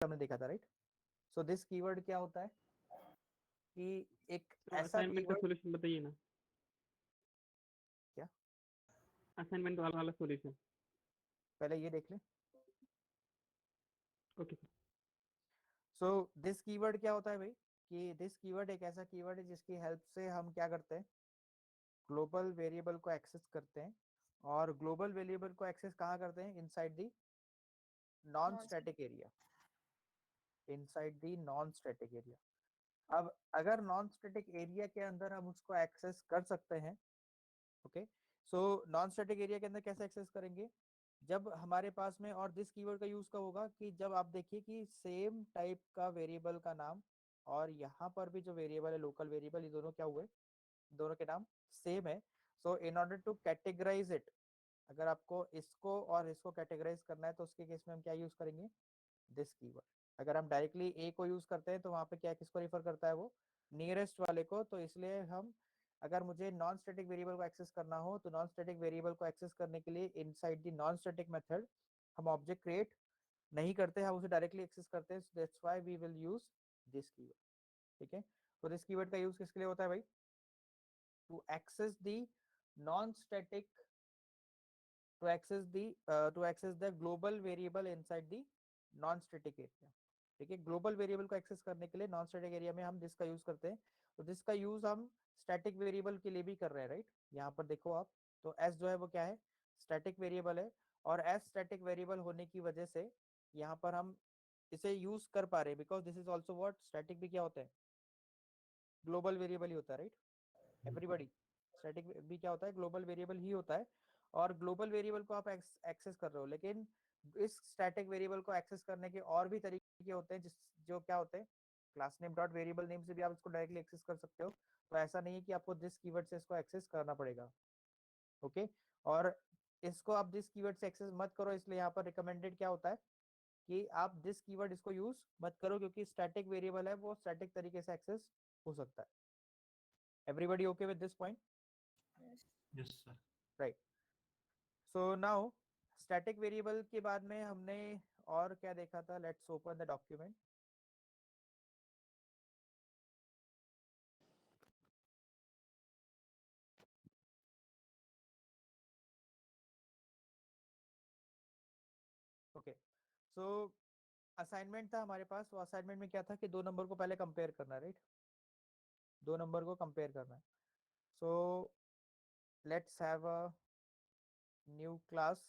हमने देखा था, राइट? सो दिस कीवर्ड क्या होता है कि एक तो ऐसा असाइनमेंट का कीवर्ड। सॉल्यूशन बताइए ना, क्या? असाइनमेंट वाला सॉल्यूशन। पहले ये देख ले। ओके। सो दिस कीवर्ड क्या होता है भाई, कि दिस कीवर्ड एक ऐसा कीवर्ड है जिसकी हेल्प से हम क्या करते हैं, ग्लोबल वेरिएबल को एक्सेस करते हैं। और ग्लोबल वेरिएबल को एक्सेस कहाँ करते हैं? Inside the non Non-static. Static area. Inside the non static area. अब अगर नॉन स्टैटिक एरिया के अंदर हम उसको एक्सेस कर सकते हैं, okay. So non static area के अंदर कैसे एक्सेस करेंगे? जब हमारे पास में, और दिस कीवर्ड का यूज कब होगा, कि जब आप देखिए कि सेम टाइप का वेरिएबल का नाम और यहाँ पर भी जो वेरिएबल है लोकल वेरिएबल, ये दोनों क्या हुए, दोनों के नाम सेम है। So in order to categorise it, अगर आपको इसको और इसको कैटेगराइज करना है तो उसके केस में हम क्या यूज करेंगे? This keyword. अगर हम डायरेक्टली ए को यूज करते हैं तो वहां पे क्या किसको रिफर करता है? वो नियरेस्ट वाले को। तो इसलिए हम, अगर मुझे नॉन स्टैटिक वेरिएबल को एक्सेस करना हो तो नॉन स्टैटिक वेरिएबल को एक्सेस करने के लिए inside the non static method हम ऑब्जेक्ट क्रिएट नहीं करते, हम उसे डायरेक्टली एक्सेस करते हैं। That's why we will use this keyword. ठीक है, तो दिस कीवर्ड का यूज किसके लिए होता है भाई? To access the non static, to access the global variable inside the non static area। ठीक है, ग्लोबल वेरिएबल को एक्सेस करने के लिए नॉन स्टैटिक एरिया में हम दिस का यूज करते हैं। तो दिस का यूज हम स्टैटिक वेरिएबल के लिए भी कर रहे हैं, राइट? यहाँ पर देखो आप, तो एस जो है वो क्या है? स्टैटिक वेरिएबल है। और एस स्टैटिक वेरिएबल होने की वजह से यहाँ पर हम इसे यूज कर पा रहे हैं, because this is also what, static भी क्या होता है? ग्लोबल वेरिएबल ही होता है, राइट? एवरीबॉडी, स्टैटिक भी क्या होता है? ग्लोबल वेरिएबल ही होता है। और ग्लोबल वेरिएबल को आप एक्सेस कर रहे हो, लेकिन इस स्टैटिक वेरिएबल को एक्सेस करने के और भी तरीके होते हैं, जिस जो क्या होते हैं, class name dot variable name से भी आप इसको डायरेक्टली एक्सेस कर सकते हो। तो ऐसा नहीं है कि आपको दिस कीवर्ड से इसको एक्सेस करना पड़ेगा, ओके। और इसको आप दिस कीवर्ड से एक्सेस मत करो, इसलिए यहाँ पर रिकमेंडेड क्या होता है कि आप दिस कीवर्ड इसको यूज मत करो, क्योंकि स्टैटिक वेरिएबल है वो स्टैटिक तरीके से एक्सेस हो सकता है। Everybody okay with this point? Yes. Yes, sir. Right. So now static variable के बाद में हमने और क्या देखा था? Let's open the document. Okay, so assignment था हमारे पास। वो असाइनमेंट में क्या था कि दो नंबर को पहले कंपेयर करना है, राइट? दो नंबर को कंपेयर करना है। So let's have a new class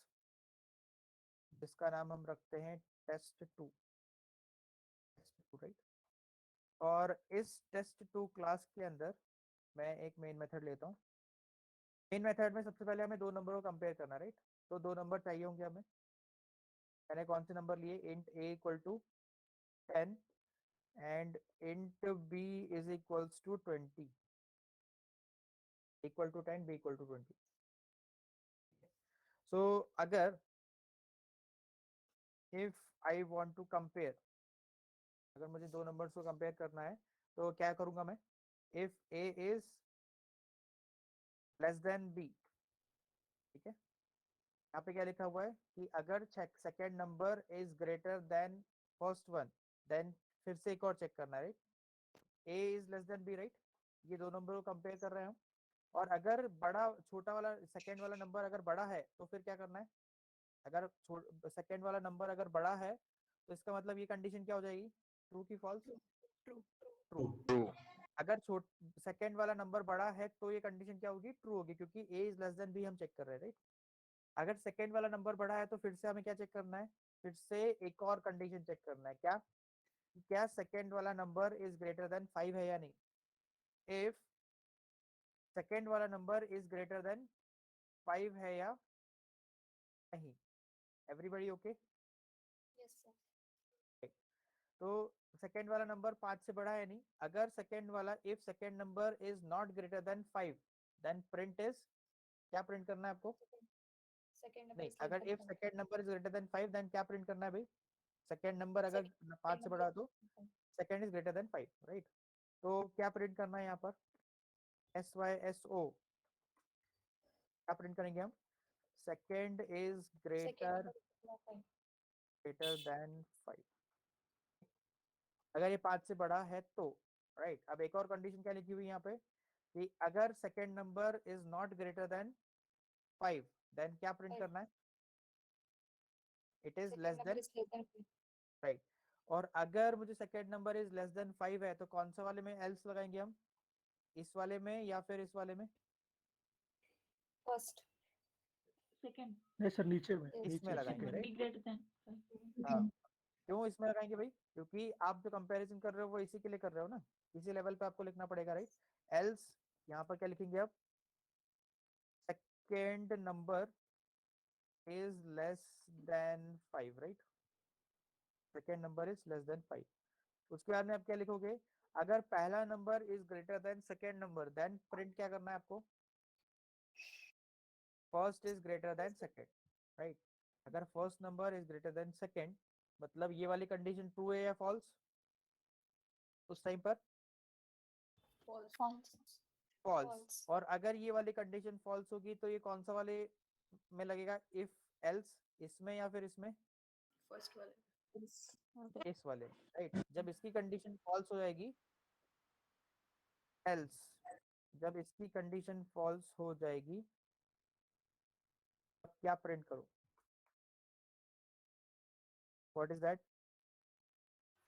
जिसका नाम हम रखते हैं test two. Test two, right? और इस टेस्ट टू क्लास के अंदर मैं एक मेन मेथड लेता हूँ। मेन मेथड में सबसे पहले हमें दो नंबर को कंपेयर करना, राइट? तो दो नंबर चाहिए होंगे हमें। मैंने कौन से नंबर लिए? Int a equal to 10 and int b is equals to 20। Equal to 10, b equal to 20। So अगर if I want to compare, अगर मुझे दो नंबर्स को कंपेयर करना है तो क्या करूंगा मैं? If a is less than b, ठीक है, यहाँ पे क्या लिखा हुआ है कि अगर second number is greater than first one, then फिर से एक और चेक करना है, right? a is less than b, right? ये दो नंबर को कंपेयर कर रहे हैं हम। और अगर बड़ा, छोटा वाला, सेकेंड वाला नंबर अगर बड़ा है तो फिर क्या करना है? अगर सेकेंड वाला नंबर अगर बड़ा है तो इसका मतलब ये कंडीशन क्या हो जाएगी? ट्रू की फॉल्स? True. ट्रू। अगर सेकेंड वाला नंबर बड़ा है तो ये कंडीशन क्या होगी? ट्रू होगी, क्योंकि a is less than b हम चेक कर रहे हैं, राइट? अगर सेकेंड वाला नंबर बड़ा है तो फिर से हमें क्या चेक करना है? फिर से एक और कंडीशन चेक करना है, क्या? क्या सेकेंड वाला नंबर इज ग्रेटर देन 5 है या नहीं? इफ सेकेंड वाला नंबर इज ग्रेटर देन 5 है या नहीं? Everybody okay? Yes, sir. तो सेकेंड वाला नंबर 5 से बड़ा है नहीं। अगर सेकेंड वाला, if second number is not greater than 5, then print is, क्या प्रिंट करना है आपको? Second number नहीं, is less अगर than if 5. Second number is greater than 5 then क्या प्रिंट करना है भाई? सेकेंड नंबर अगर 5 से Second बड़ा number है तो second is greater than 5, right? तो क्या प्रिंट करना है यहाँ पर? SYSO, क्या प्रिंट करेंगे हम? Second is second greater number is less than 5. Greater than 5। अगर ये 5 से बड़ा है तो, राइट। अब एक और कंडीशन क्या लिखी हुई है यहाँ पे कि अगर second number is not greater than 5, then क्या प्रिंट Five. करना है? It is Second less number than, is less than 5. Right. और अगर मुझे second number is less than 5 है तो कौन सा वाले में एल्स लगाएंगे हम? इस वाले में या फिर इस वाले में? First. सेकंड नहीं सर, नीचे में, Yes. इसमें नीचे लगाएंगे, second। Right. Be greater than हाँ, क्यों इसमें लगाएंगे भाई? क्योंकि आप जो कंपैरिजन कर रहे हो वो इसी के लिए कर रहे हो ना, इसी लेवल पे आपको लिखना पड़ेगा, राइट। एल्स यहाँ पर क्या लिखेंगे अब? Second number is less than 5, right? Second number is less than 5। उसके बाद में आप क्या लिखोगे? अगर पहला number is greater than second number, then print क्या करना है आपको? First is greater than second, right. अगर first number is greater than second, मतलब ये वाली कंडीशन ट्रू है या फॉल्स उस टाइम पर? False. False false. False. और अगर ये वाली कंडीशन फॉल्स होगी तो ये कौन सा वाले में लगेगा? इफ एल्स, इसमें या फिर इसमें? First one. इस वाले, राइट। जब इसकी कंडीशन फॉल्स हो जाएगी, एल्स, जब इसकी कंडीशन फॉल्स हो जाएगी तब क्या प्रिंट करो? What is that?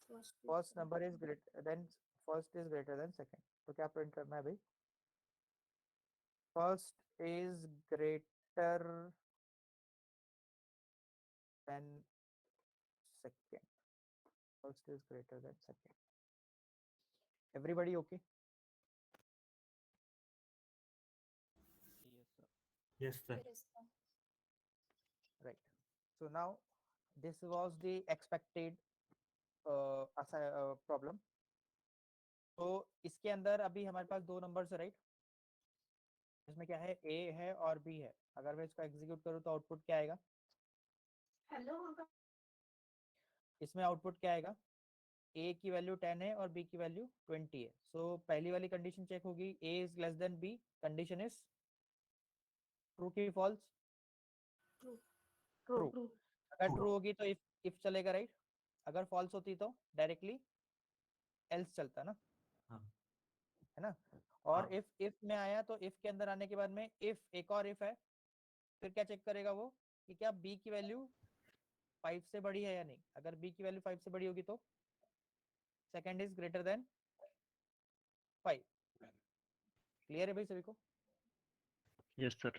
First. First number is greater than, first is greater than second, तो क्या प्रिंट करना है भाई? First is greater than second, first is greater than second. Everybody okay? Yes sir। Yes, sir. Right. So now this was the expected problem. तो इसके अंदर अभी हमारे पास दो नंबर्स है, राइट। इसमें क्या है? A है और B है। अगर मैं इसको एग्जीक्यूट करूँ तो आउटपुट क्या आएगा? हेलो इसमें आउटपुट क्या आएगा? A की वैल्यू 10 है और B की वैल्यू 20 है। सो पहली वाली कंडीशन चेक होगी, A is less than B, condition is true की फॉल्स? True. ट्रू। अगर ट्रू होगी तो इफ चलेगा, राइट। अगर फॉल्स होती तो डायरेक्टली एल्स चलता ना, हाँ। है ना। और हाँ। इफ में आया तो इफ के अंदर आने के बाद में इफ एक और इफ है, फिर क्या चेक करेगा वो कि क्या बी की वैल्यू 5 से बड़ी है या नहीं। अगर बी की वैल्यू 5 से बड़ी होगी तो second is greater than 5। Clear है भाई सभी को? Yes sir।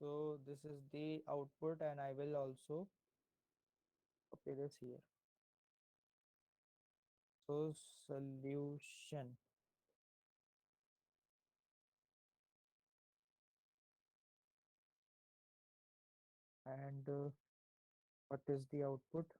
So this is the output and I will also copy this here. So solution, and what is the output?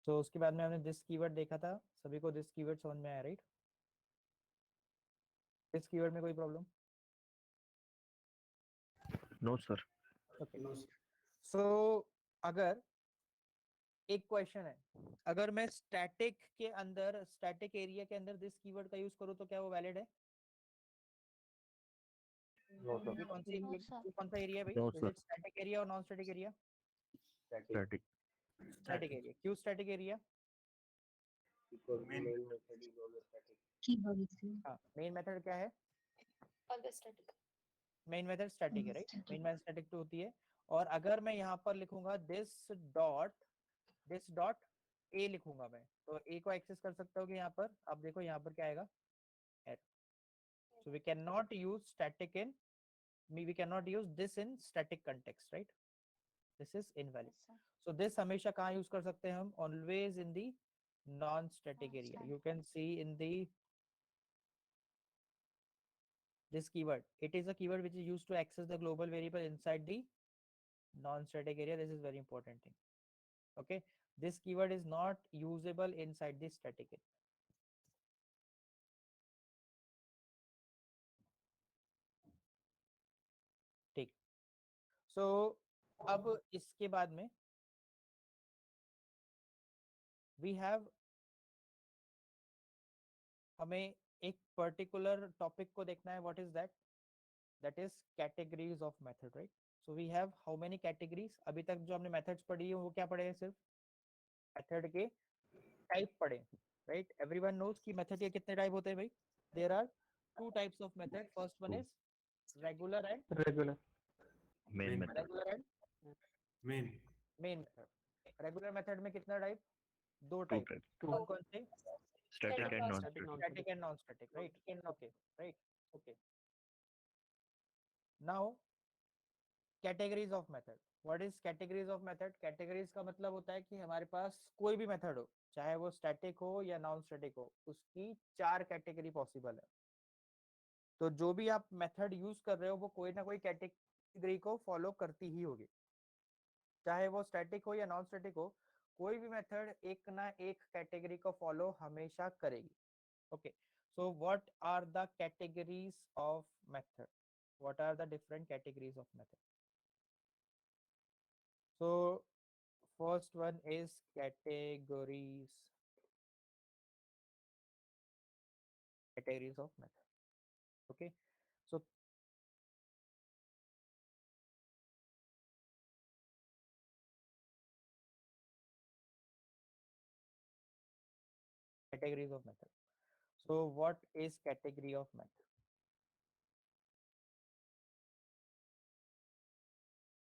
तो उसके बाद में हमने दिस कीवर्ड देखा था, सभी को दिस कीवर्ड समझ में आया, राइट? दिस कीवर्ड में कोई प्रॉब्लम? No sir। ओके। सो अगर एक क्वेश्चन है, अगर मैं स्टैटिक के अंदर, स्टैटिक एरिया के अंदर दिस कीवर्ड का यूज करूँ तो क्या वो वैलिड है? ये कौन सी, ये कौन सा एरिया है भाई? No is sir। It static area और non static area? Static। Static area. क्यों स्टैटिक एरिया? हाँ, मेन मेथड क्या है? Always static. Main method static है, राइट। मेन मेथड स्टैटिक तो होती है। और अगर मैं यहाँ पर लिखूंगा दिस डॉट ए लिखूंगा मैं, तो ए को एक्सेस कर सकता हूँ कि यहाँ पर आप देखो यहाँ पर क्या आएगा? Error. So we cannot use static in, we cannot use this in static context, right? This is invalid. So this हमेशा कहाँ use कर सकते हैं हम? Always in the non-static area. You can see in the this keyword. It is a keyword which is used to access the global variable inside the non-static area. This is very important thing. Okay, this keyword is not usable inside the static area. ठीक। So अब इसके बाद में we have, हमें एक particular topic को देखना है, what is that, that is categories of method, right? So we have how many categories? अभी तक जो हमने मेथड्स पढ़ी है वो क्या पढ़े हैं? सिर्फ मेथड के टाइप पढ़े, राइट? एवरीवन नोज कि मेथड के कितने टाइप होते हैं भाई? There are two types of method, first one Two. Is regular and Regular. Main method. Regular and main main method. Regular method में कितना टाइप? दो Two टाइप। types. Two. कौन कौन से? Static and and Static, non-static. Static and non static, right? Okay, right, okay. Now categories of method, what is categories of method? Categories का मतलब होता है कि हमारे पास कोई भी मेथड हो, चाहे वो स्टैटिक हो या नॉन स्टैटिक हो, उसकी 4 कैटेगरी पॉसिबल है। तो जो भी आप मेथड यूज कर रहे हो वो कोई ना कोई कैटेगरी को फॉलो करती ही होगी, चाहे वो स्टैटिक हो या नॉन स्टैटिक हो, कोई भी मेथड एक ना एक कैटेगरी को फॉलो हमेशा करेगी। Okay, so what are the categories of method? What are the different categories of method? So first one is categories of method. Okay, so categories of method. So what is category of method?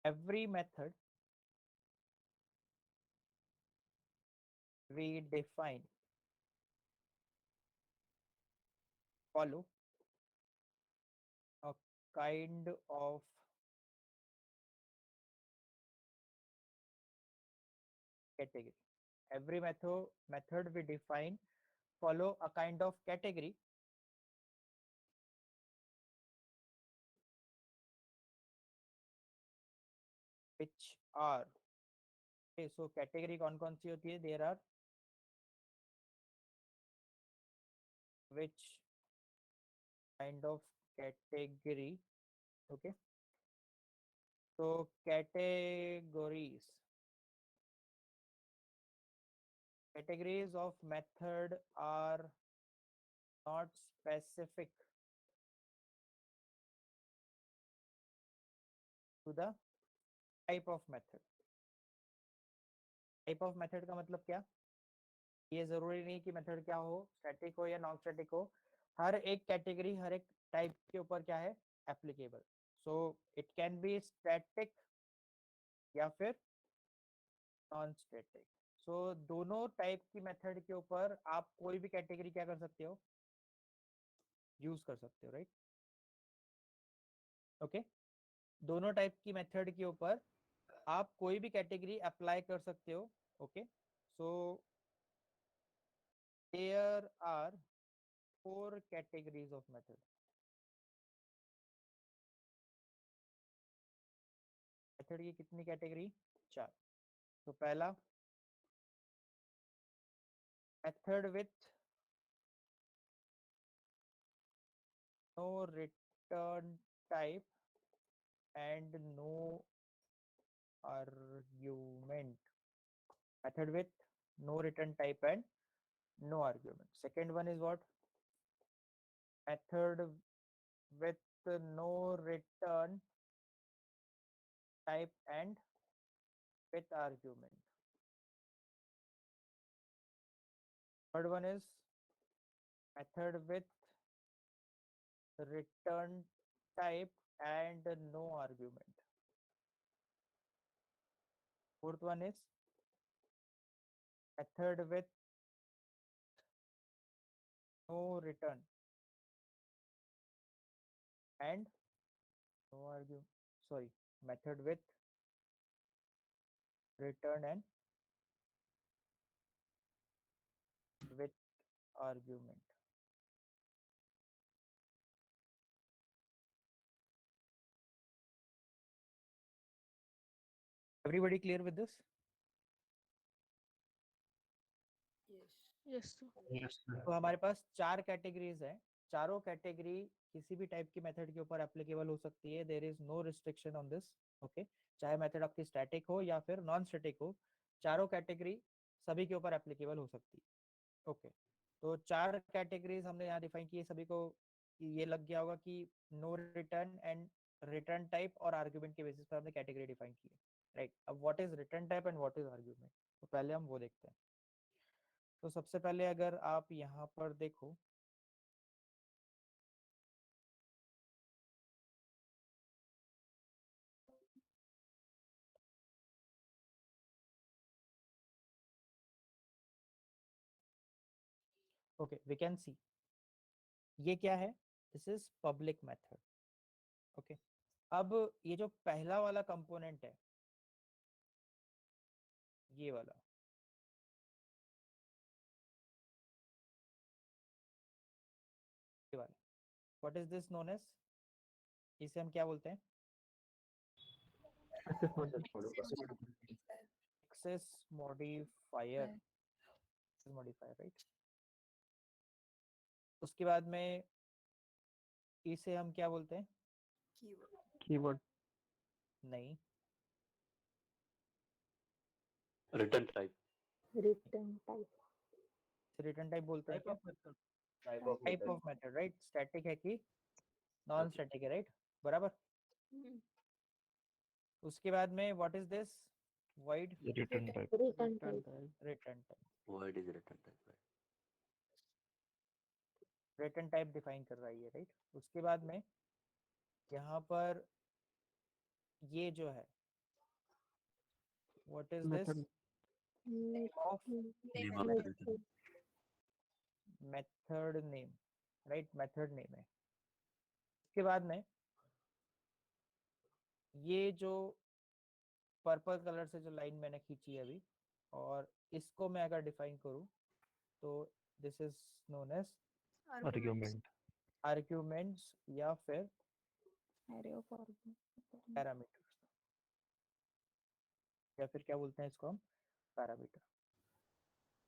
Every method we define follow a kind of category. Every method we define follow a kind of category which are, okay, so category कौन कौन सी होती है? There are which kind of category, okay, so categories of method are not specific to the type of method. Type of method का मतलब क्या? ये जरूरी नहीं कि मेथड क्या हो, स्टैटिक हो या नॉन स्टैटिक हो, हर एक कैटेगरी हर एक टाइप के ऊपर क्या है? Applicable. So it can B static या फिर नॉन स्टैटिक। सो दोनों टाइप की मेथड के ऊपर आप कोई भी कैटेगरी क्या कर सकते हो? यूज कर सकते हो, राइट? ओके, दोनों टाइप की मेथड के ऊपर आप कोई भी कैटेगरी अप्लाई कर सकते हो। Okay, so there are 4 categories of method. Method की कितनी कैटेगरी? 4। तो पहला method with no return type and no argument. Method with no return type and no argument. Second one is what? Method with no return type and with argument. Third one is method with return type and no argument. Fourth one is method with no return and no argument. Sorry, method with return and with argument. Everybody clear with this? Yes. Yes, sir. Yes sir तो हमारे पास 4 categories हैं, चारों category किसी भी type की method के ऊपर applicable हो सकती है। There is no restriction on this. Okay, चाहे मेथड आपकी स्टैटिक हो या फिर नॉन स्टैटिक हो, चारों कैटेगरी सभी के ऊपर एप्लीकेबल हो सकती है। ओके, तो 4 कैटेगरीज हमने यहाँ डिफाइन की है, सभी को ये लग गया होगा कि no return and return type और आर्ग्यूमेंट के बेसिस पर हमने कैटेगरी डिफाइन की है, राइट। अब what is return type and what is argument, तो पहले हम वो देखते हैं। तो सबसे पहले अगर आप यहाँ पर देखो, ओके वी कैन सी ये क्या है, this is public method. Okay, अब ये जो पहला वाला कंपोनेंट है, ये वाला, ये वाला, what is this known as, इसे हम क्या बोलते हैं, एक्सेस मॉडिफायर, मॉडिफायर, राइट। उसके बाद में इसे हम क्या बोलते हैं, कीवर्ड कीवर्ड नहीं, return type return type return type बोलते हैं क्या, type of type of method, right. Static है कि नॉन स्टैटिक है, राइट, बराबर। उसके बाद में what is this, void Return type. Return type return type, word is return type return type define कर रहा है ये, राइट। उसके बाद में यहाँ पर ये जो है, what is this, method name of name of method method name, right, method name है। उसके बाद में ये जो पर्पल कलर से जो लाइन मैंने खींची है अभी, और इसको मैं अगर डिफाइन करूँ तो this is known as Argument. Arguments या फिर एरे ऑफ आर्गुमेंट पैरामीटर्स, या फिर क्या बोलते हैं इसको हम, पैरामीटर।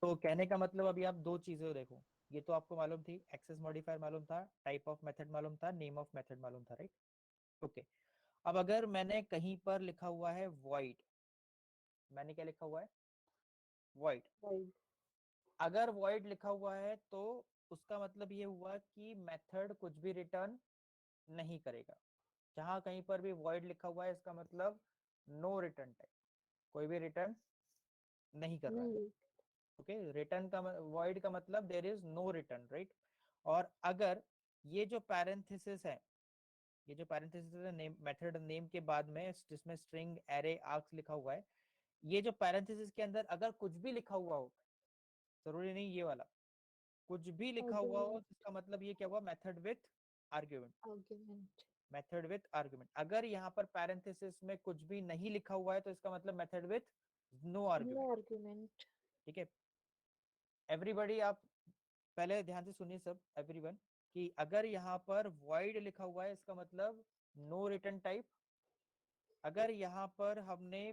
तो कहने का मतलब अभी आप दो चीजें देखो, ये तो आपको मालूम थी, एक्सेस मॉडिफायर मालूम था, टाइप ऑफ मेथड मालूम था, नेम ऑफ मेथड मालूम था, राइट। ओके, अब अगर मैंने कहीं पर लिखा हुआ है void, मैंने क्या लिखा हुआ है, void, अगर void लिखा हुआ है तो उसका मतलब ये हुआ कि मेथड कुछ भी रिटर्न नहीं करेगा। जहां कहीं पर भी void लिखा हुआ है इसका मतलब नो रिटर्न टाइप, कोई भी रिटर्न नहीं कर रहा है। ओके, रिटर्न का void का मतलब there is no return, right. और अगर ये जो पैरेंथेसिस है, ये जो पैरेंथेसिस है नेम, मेथड नेम के बाद में जिसमें स्ट्रिंग एरे आर्क्स लिखा हुआ है, ये जो पैरेंथेसिस के अंदर अगर कुछ भी लिखा हुआ हो, जरूरी नहीं ये वाला, कुछ भी लिखा हुआ हो, इसका मतलब ये क्या हुआ, method with argument, argument method with argument. अगर यहाँ पर पैरेंथेसिस में कुछ भी नहीं लिखा हुआ है तो इसका मतलब method with no argument, no argument ठीक है। एवरीबॉडी आप पहले ध्यान से सुनिए सब, एवरीवन, कि अगर यहाँ पर void लिखा हुआ है इसका मतलब नो रिटर्न टाइप। अगर यहाँ पर हमने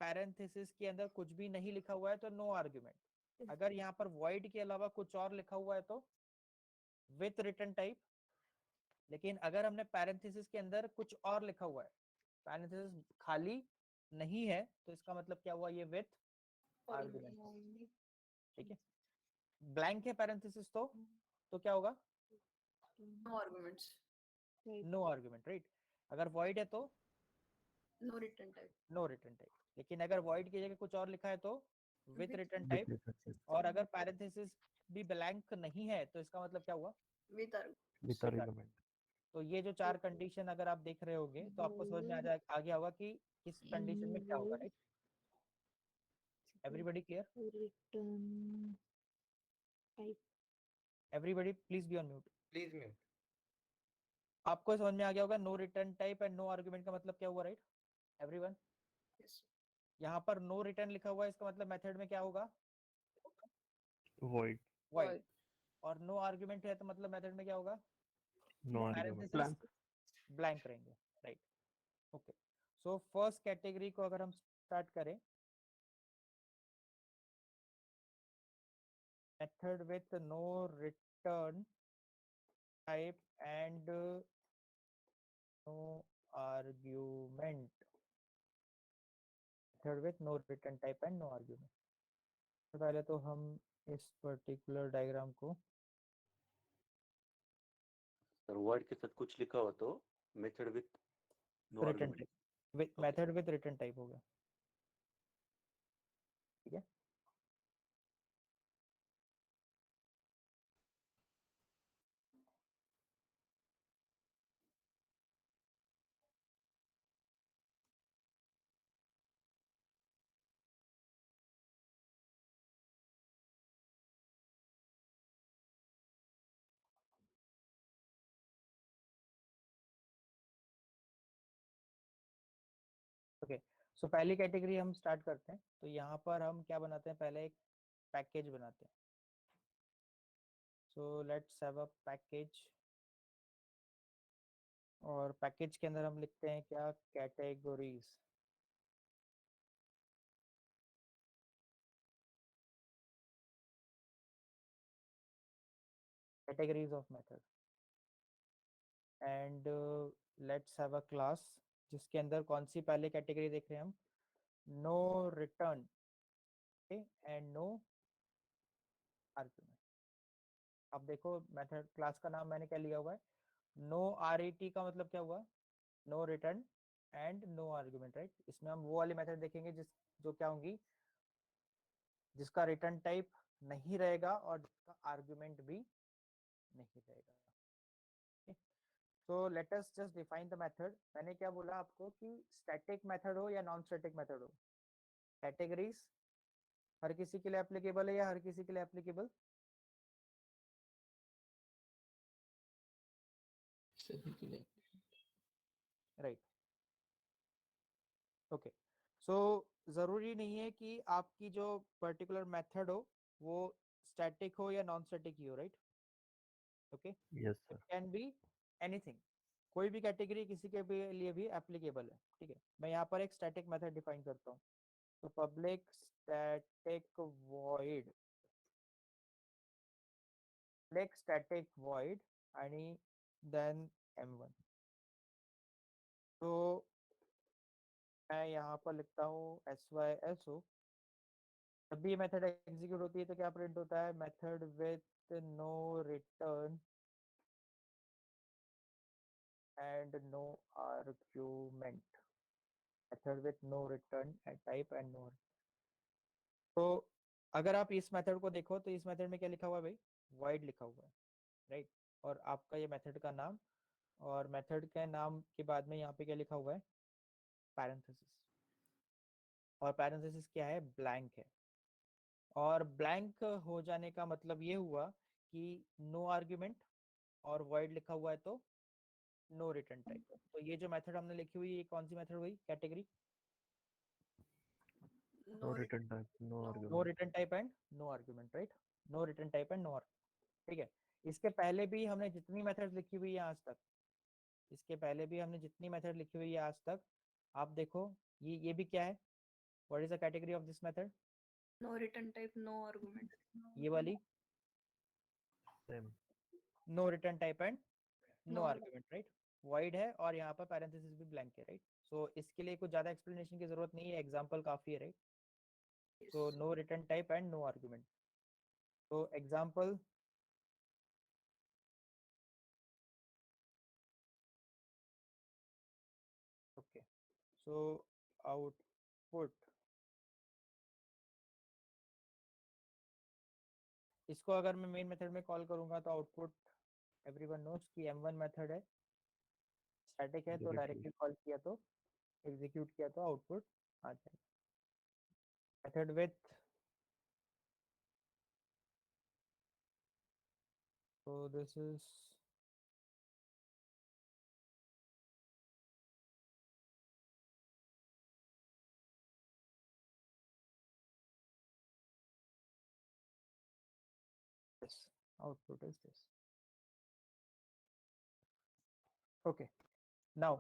पैरेंथेसिस के अंदर कुछ भी नहीं लिखा हुआ है तो नो आर्ग्यूमेंट। अगर यहाँ पर void के अलावा कुछ और लिखा हुआ है तो विथ रिटर्न टाइप। लेकिन अगर हमने पैरेंथेसिस के अंदर कुछ और लिखा हुआ है, पैरेंथेसिस खाली नहीं है, तो इसका मतलब क्या हुआ, ये विथ आर्ग्यूमेंट, ठीक है। ब्लैंक है पैरेंथेसिस तो क्या होगा, no arguments, no argument, right. अगर void है तो no return type, no return type. लेकिन अगर void की जगह कुछ और लिखा है तो with With return With type. return type. और अगर पैरेंथेसिस भी ब्लैंक नहीं है तो इसका मतलब क्या हुआ, विद आर्गुमेंट, With argument. तो ये जो 4 कंडीशन अगर आप देख रहे होगे तो आपको समझ में आ गया होगा कि किस कंडीशन में क्या होगा, right. Everybody clear, return type everybody please be on mute. Please mute. आपको समझ में आ गया होगा no return type and no argument का मतलब क्या हुआ, राइट एवरीवन। यस, यहाँ पर नो रिटर्न लिखा हुआ है इसका मतलब मेथड में क्या होगा, Void. void। और नो आर्गुमेंट है तो मतलब मेथड में क्या होगा, No argument. Blank. ब्लैंक रहेंगे, right. Okay, so first category को अगर हम स्टार्ट करें, method with no return type and no argument, method with no return type and no argument. तो पहले तो हम इस पर्टिकुलर डायग्राम को सर वर्ड के साथ कुछ लिखा हुआ तो method with no return argument. Type with Okay. Method with return type हो गया, ठीक है. ओके, सो पहली कैटेगरी हम स्टार्ट करते हैं. तो यहाँ पर हम क्या बनाते हैं, पहले एक पैकेज बनाते हैं. सो लेट्स हैव अ पैकेज, और पैकेज के अंदर हम लिखते हैं क्या, categories. Categories of method. And let's have a class जिसके अंदर कौन सी पहले कैटेगरी देख रहे हैं हम, no return and no argument. अब देखो मेथड क्लास का नाम मैंने क्या लिया हुआ है, नो RET का मतलब क्या हुआ, no return and no argument, right. इसमें हम वो वाली मेथड देखेंगे जो क्या होंगी, जिसका रिटर्न टाइप नहीं रहेगा और जिसका आर्गुमेंट भी नहीं रहेगा. So let us just define the method. मैंने क्या बोला आपको कि स्टैटिक मेथड हो या नॉन स्टैटिक मेथड हो, कैटेगरीज हर किसी के लिए एप्लीकेबल है या हर किसी के लिए एप्लीकेबल, सभी के लिए. राइट. ओके, सो ज़रूरी नहीं है कि आपकी जो पर्टिकुलर मेथड हो वो स्टैटिक हो या नॉन स्टैटिक ही हो, right. Okay, Yes, it sir. Can be anything, कोई भी कैटेगरी किसी के भी लिए भी एप्लीकेबल है, ठीक है. मैं यहाँ पर एक स्टैटिक मेथड डिफाइन करता हूँ. तो public static void, public static void आणि देन m1. तो मैं यहाँ पर लिखता हूँ SYSO. जब भी ये मेथड एग्जीक्यूट होती है तो क्या प्रिंट होता है, method with no return and no argument. Method with no return and type and no. तो अगर आप इस मेथड को देखो तो इस मेथड में क्या लिखा हुआ है भाई, void लिखा हुआ है, राइट. और आपका ये मेथड का नाम, और मेथड के नाम के बाद में यहाँ पे क्या लिखा हुआ है, पैरेंथेसिस. और पैरेंथेसिस क्या है, ब्लैंक है. और ब्लैंक हो जाने का मतलब ये हुआ कि नो आर्ग्यूमेंट, और void लिखा हुआ है तो नो रिटर्न टाइप. तो ये जो मेथड हमने लिखी हुई है, ये कौन सी मेथड हुई, category, No return type, no no argument. Return type and no argument, right. No return type and no argument, ठीक है. इसके पहले भी हमने जितनी मेथड लिखी हुई है आज तक, इसके पहले भी हमने जितनी मेथड लिखी हुई है आज तक, आप देखो ये भी क्या है, what is the category of this method, No return type, no argument. ये वाली Same. No return type and no No argument, right. void है और यहाँ पर पैरेंथेसिस भी ब्लैंक है, राइट. सो इसके लिए कुछ ज्यादा एक्सप्लेनेशन की जरूरत नहीं है, एग्जांपल काफी है, right. yes. So no return type and no argument. तो एग्जांपल, ओके, सो आउटपुट, इसको अगर मैं मेन मेथड में कॉल करूंगा तो आउटपुट एवरीवन नोस कि m1 मेथड है, स्टैटिक है, तो Execute डायरेक्टली कॉल किया तो एग्जीक्यूट किया तो आउटपुट आ जाएगा. Method with, so this is this, output is this. Okay, now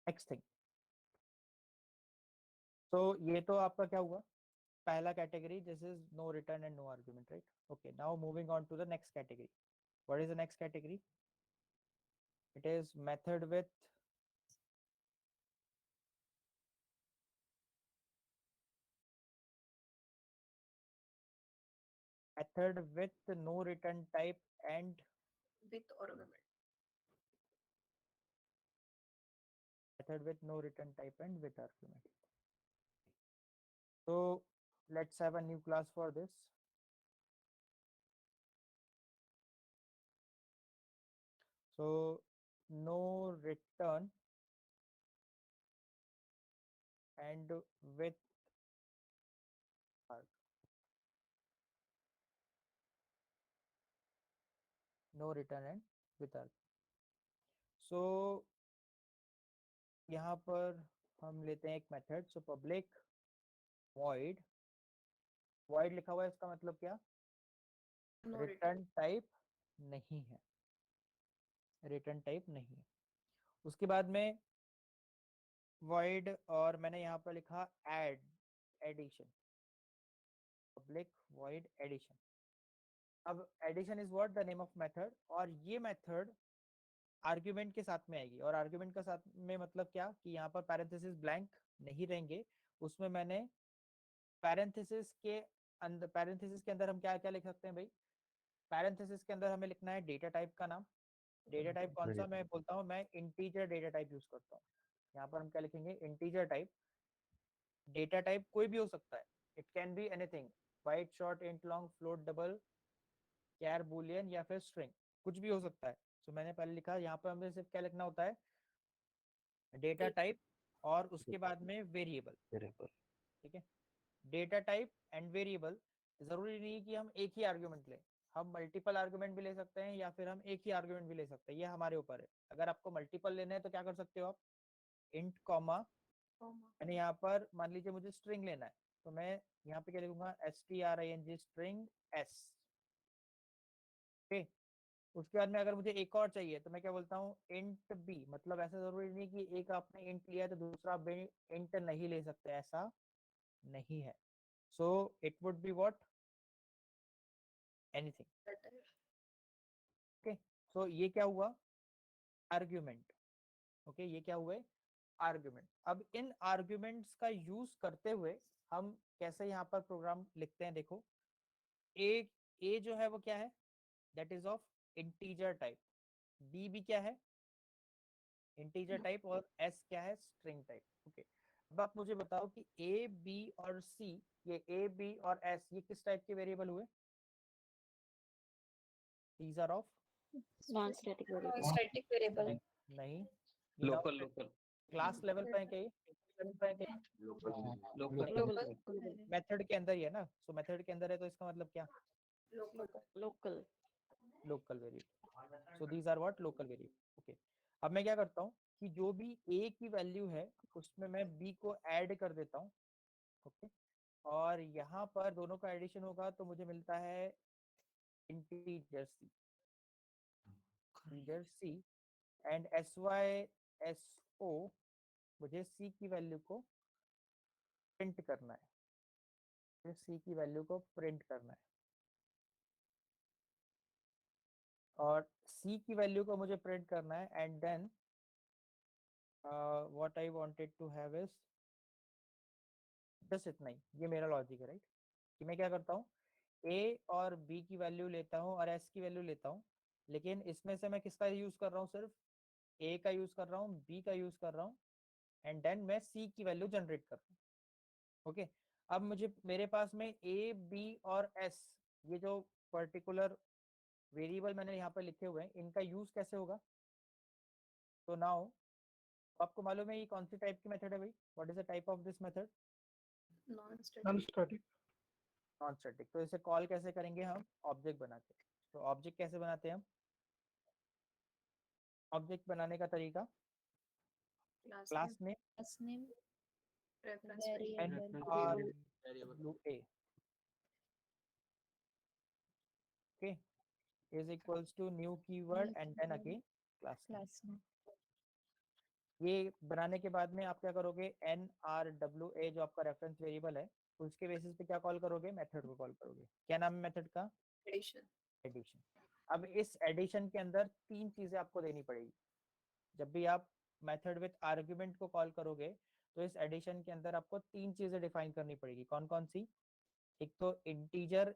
next thing. So ये तो आपका क्या हुआ, पहला category, this is no return and no argument, right. Okay, now moving on to the next category. What is the next category, it is method with method with no return type and With argument. method with no return type and with argument. So let's have a new class for this. So no return and with arg. No return and with arg. So यहाँ पर हम लेते हैं एक method. So public void void लिखा हुआ है, इसका मतलब क्या? No return. रिटर्न टाइप नहीं है, रिटर्न टाइप नहीं है. उसके बाद में void और मैंने यहाँ पर लिखा add addition, public void addition. अब addition is what the name of method, और ये मेथड आर्ग्यूमेंट के साथ में आएगी. और आर्ग्यूमेंट का साथ में मतलब क्या कि यहाँ पर पैरेंथेसिस ब्लैंक नहीं रहेंगे, उसमें मैंने पैरेंथेसिस के अंदर हम क्या क्या लिख सकते हैं भाई? पैरेंथेसिस के अंदर हमें लिखना है डेटा टाइप का नाम. डेटा टाइप कौन सा? मैं बोलता हूँ मैं इंटीजर डेटा टाइप यूज करता हूँ. यहाँ पर हम क्या लिखेंगे? Integer type. डेटा टाइप कोई भी हो सकता है, it can be anything, byte, short, int, long, float, double, char, boolean या फिर स्ट्रिंग, कुछ भी हो सकता है. तो मैंने पहले लिखा, यहाँ पर हमें सिर्फ क्या लिखना होता है? डेटा टाइप और उसके बाद में वेरिएबल. वेरिएबल. ठीक है, डेटा टाइप एंड वेरिएबल. जरूरी नहीं कि हम एक ही आर्गुमेंट लें, हम मल्टीपल आर्गुमेंट भी ले सकते हैं या फिर हम एक ही आर्गुमेंट भी ले सकते हैं, ये हमारे ऊपर है. अगर आपको मल्टीपल लेने हैं तो क्या कर सकते हो आप? Int comma, Comma. मैंने यहाँ पर मान लीजिए मुझे स्ट्रिंग लेना है, तो मैं यहाँ पे क्या लिखूंगा? string string s. ओके, उसके बाद में अगर मुझे एक और चाहिए तो मैं क्या बोलता हूँ? Int b. मतलब ऐसा जरूरी नहीं कि एक आपने इंट लिया तो दूसरा आप इंट नहीं ले सकते, ऐसा नहीं है. So it would be what? Anything. Better. Okay, so ये क्या हुआ? आर्ग्यूमेंट. ओके, ये क्या हुए? आर्ग्यूमेंट. अब इन आर्ग्यूमेंट्स का यूज करते हुए हम कैसे यहाँ पर प्रोग्राम लिखते हैं? देखो, ए जो है वो क्या है? That is of integer type. B भी क्या है? Integer type. और एस क्या है? String type. ओके, अब आप मुझे बताओ कि ए, बी और सी, ये ए, बी और एस, ये किस टाइप के वेरिएबल हुए? These are of Non-static variable. Static variable. नहीं, लोकल लोकल क्लास लेवल पे है क्या? Local. मेथड के अंदर ही है ना. सो मेथड के अंदर है तो इसका मतलब क्या? Local. Local variable. So these are what? Local variable. Okay, अब मैं क्या करता हूँ कि जो भी ए की वैल्यू है उसमें मैं बी को ऐड कर देता हूँ. ओके, और यहाँ पर दोनों का एडिशन होगा तो मुझे मिलता है integer c. Integer c and SYSO, मुझे सी की वैल्यू को प्रिंट करना है. मुझे सी की वैल्यू को प्रिंट करना है, और सी की वैल्यू को मुझे प्रिंट करना है. And then what I wanted to have is बस इतना ही. ये मेरा लॉजिक है, राइट? कि मैं क्या करता हूँ? ए और बी की वैल्यू लेता हूँ और एस की वैल्यू लेता हूँ, लेकिन इसमें से मैं किसका यूज कर रहा हूँ? सिर्फ ए का यूज कर रहा हूँ, बी का यूज कर रहा हूँ, एंड देन मैं सी की वैल्यू जनरेट कर रहा हूँ. ओके, अब मुझे मेरे पास में ए, बी और एस, ये जो पर्टिकुलर वेरिएबल मैंने यहाँ पर लिखे हुए हैं, इनका यूज कैसे होगा? तो नाउ आपको मालूम है ये कौन सी टाइप की मेथड है भाई? What is the type of this method? Non-static. Non static. तो इसे कॉल कैसे करेंगे हम? ऑब्जेक्ट बना के. तो ऑब्जेक्ट कैसे बनाते हैं हम? ऑब्जेक्ट बनाने का तरीका, क्लास में Class name. Reference Variable. NRWA, okay, is equals to new keyword New and then keyword. again class name. Class name. ये बनाने के बाद में आप क्या करोगे? NRWA जो आपका रेफरेंस वेरिएबल है, उसके बेसिस पे क्या कॉल करोगे? मेथड को कॉल करोगे. क्या नाम है मेथड का? addition. एडिशन. अब इस एडिशन के अंदर तीन चीजें आपको देनी पड़ेगी. जब भी आप मेथड विथ आर्ग्यूमेंट को कॉल करोगे तो इस एडिशन के अंदर आपको तीन चीजें डिफाइन करनी पड़ेगी. कौन कौन सी? एक तो इंटीजर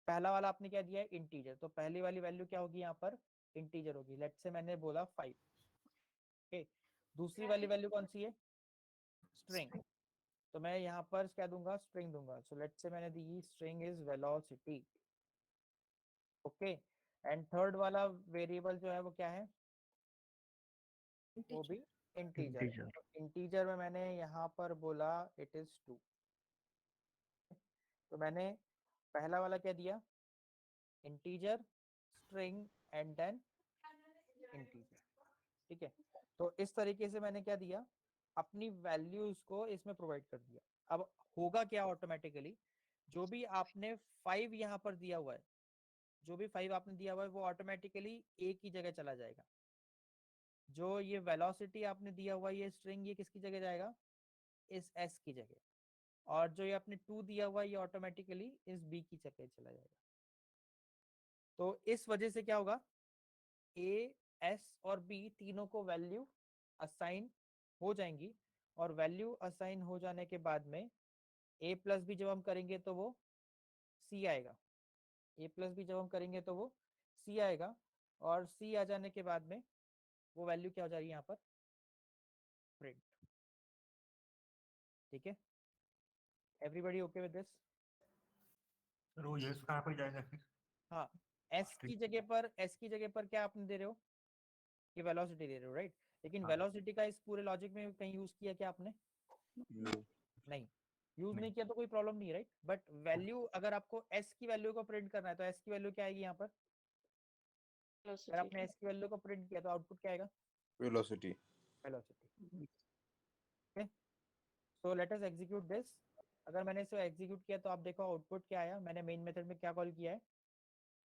पहला वाला आपने क्या दिया है इंटीजर, तो पहली वाली वैल्यू क्या होगी यहाँ पर इंटीजर होगी, लेट्स से मैंने बोला 5। ओके, दूसरी वाली वैल्यू कौन सी है स्ट्रिंग, तो मैं यहाँ पर क्या दूंगा स्ट्रिंग दूंगा, सो लेट्स से मैंने दी string is velocity. Okay, and third वाला वेरिएबल जो है वो क्या है, वो भी इंटीजर। Integer. इंटीजर में मैंने यहाँ पर बोला इट इज 2, तो मैंने पहला वाला क्या दिया integer string and then integer. ठीक है, तो इस तरीके से मैंने क्या दिया अपनी वैल्यूज को इसमें प्रोवाइड कर दिया। अब होगा क्या ऑटोमेटिकली, जो भी आपने 5 यहाँ पर दिया हुआ है, जो भी 5 आपने दिया हुआ है वो ऑटोमेटिकली एक ही जगह चला जाएगा। जो ये वेलोसिटी आपने दिया हुआ है ये स्ट्रिंग, ये किसकी जगह जाएगा इस s की जगह, और जो ये आपने 2 दिया हुआ है ये ऑटोमेटिकली इस b की जगह चला जाएगा। तो इस वजह से क्या होगा a s और b तीनों को वैल्यू असाइन हो जाएंगी, और वैल्यू असाइन हो जाने के बाद में a प्लस बी जब हम करेंगे तो वो c आएगा, a प्लस बी जब हम करेंगे तो वो c आएगा, और c आ जाने के बाद में वो वैल्यू क्या हो जा रही है यहाँ पर प्रिंट। ठीक है, everybody okay with this? Row yes कहाँ पे जाएगा फिर? हाँ, s की जगह पर क्या आपने दे रहे हो ये वेलोसिटी दे रहे हो, राइट? लेकिन हाँ। वेलोसिटी का इस पूरे लॉजिक में कहीं यूज किया क्या आपने? नहीं, यूज नहीं किया तो कोई प्रॉब्लम नहीं, राइट? बट वैल्यू अगर आपको s की वैल्यू को प्रिंट करना है तो s की वैल्यू क्या आएगी यहाँ पर? अगर आपने s की वैल्यू को प्रिंट किया तो आउटपुट क्या आएगा? Velocity. Velocity. Okay, so let us execute this. अगर मैंने इसे एग्जीक्यूट किया तो आप देखो आउटपुट क्या आया। मैंने मेन मेथड में क्या कॉल किया है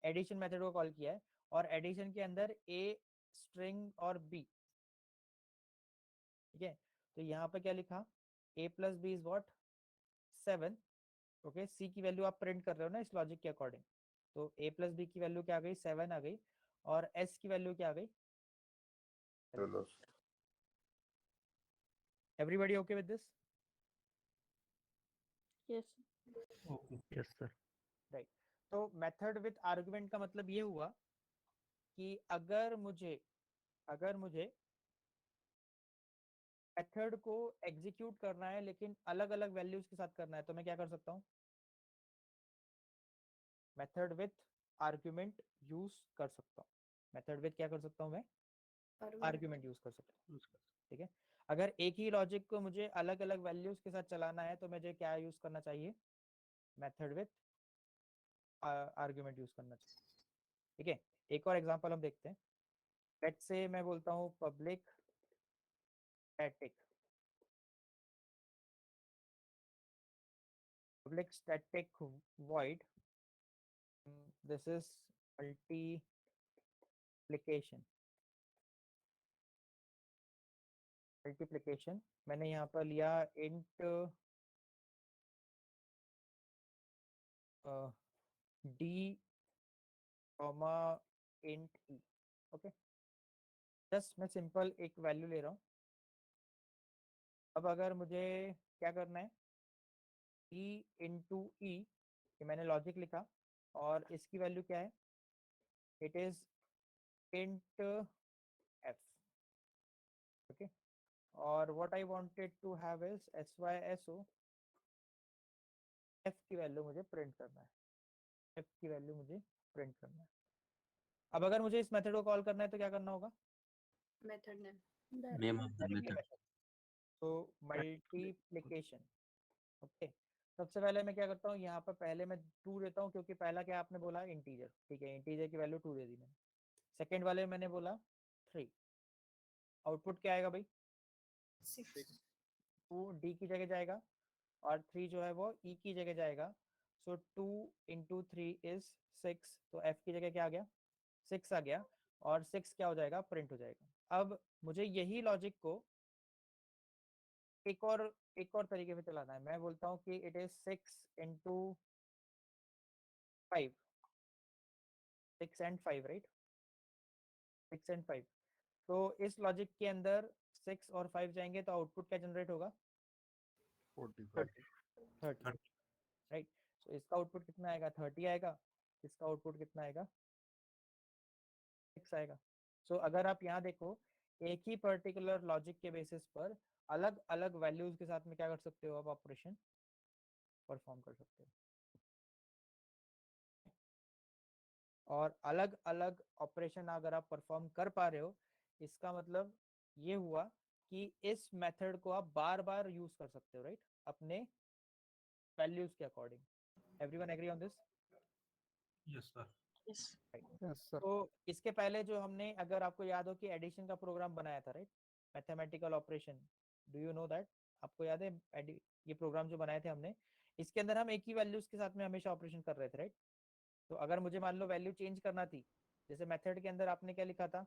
एडिशन मेथड को कॉल किया है, और एडिशन के अंदर a स्ट्रिंग और b। ठीक है, तो यहाँ पे क्या लिखा a plus b is what 7। Okay, c की वैल्यू आप प्रिंट कर रहे हो ना इस लॉजिक के अकॉर्डिंग, तो a प्लस बी की वैल्यू क्या आ गई 7 आ गई, और s की वैल्यू क्या आ गई? Everybody okay with this? Yes. Okay Yes, sir. Right, तो मेथड विद आर्गुमेंट का मतलब ये हुआ कि अगर मुझे मेथड को एग्जीक्यूट करना है लेकिन अलग अलग वैल्यूज के साथ करना है तो मैं क्या कर सकता हूँ मेथड विथ आर्गुमेंट यूज कर सकता हूँ। मेथड विथ क्या कर सकता हूँ मैं आर्गुमेंट यूज कर सकता हूँ। ठीक है, अगर एक ही लॉजिक को मुझे अलग अलग वैल्यूज के साथ चलाना है तो मुझे क्या यूज करना चाहिए मेथड विथ आर्गुमेंट यूज करना चाहिए। ठीक है, एक और एग्जांपल हम देखते हैं। लेट्स से मैं बोलता हूँ public static void, this is multiplication। मैंने यहाँ पर लिया int d comma int e। Okay, just मैं सिंपल एक वैल्यू ले रहा हूँ। अब अगर मुझे क्या करना है e इंटू ई, ये मैंने लॉजिक लिखा और इसकी वैल्यू क्या है it is int f। Okay, और what I wanted to have is SYSO, f की वैल्यू मुझे प्रिंट करना है, f की वैल्यू मुझे प्रिंट करना है। अब अगर मुझे इस मेथड को कॉल करना है तो क्या करना होगा method name name of the method. तो मल्टीप्लिकेशन। ओके, सबसे पहले मैं क्या करता हूँ यहाँ पर पहले मैं 2 देता हूँ क्योंकि पहला क्या आपने बोला इंटीजर। ठीक है, इंटीजर की वैल्यू 2 दे दी मैंने। सेकेंड वाले मैंने बोला 3। आउटपुट क्या आएगा भाई 2 d की जगह जाएगा और 3 जो है वो e की जगह जाएगा। सो 2 इंटू 3 इज 6, तो f की जगह क्या आ गया 6 आ गया, और 6 क्या हो जाएगा प्रिंट हो जाएगा। अब मुझे यही लॉजिक को एक और तरीके से चलाना है। मैं बोलता हूँ कि it is 6 into 5, 6 and 5, right, 6 and 5। तो इस लॉजिक के अंदर 6 और 5 जाएंगे तो आउटपुट क्या जनरेट होगा 45। 30, राइट। तो इसका आउटपुट कितना आएगा 30 आएगा, इसका आउटपुट कितना आएगा 6 आएगा। सो अगर आप यहाँ देखो एक ही पर्टिकुलर लॉजिक के बेसिस पर अलग अलग वैल्यूज के साथ में क्या कर सकते हो आप ऑपरेशन परफॉर्म कर सकते हो, और अलग अलग ऑपरेशन अगर आप परफॉर्म कर पा रहे हो इसका मतलब ये हुआ कि इस मेथड को आप बार बार यूज कर सकते हो, राइट, अपने वैल्यूज के according. Everyone agree on this? Yes sir. Yes. Yes, sir. तो इसके पहले जो हमने, अगर आपको याद हो कि एडिशन का प्रोग्राम बनाया था, right, mathematical operation, do you know that? आपको याद है ये प्रोग्राम जो बनाए थे हमने, इसके अंदर हम एक ही वैल्यूज के साथ में हमेशा ऑपरेशन कर रहे थे, राइट? तो अगर मुझे मान लो वैल्यू चेंज करना थी, जैसे मेथड के अंदर आपने क्या लिखा था,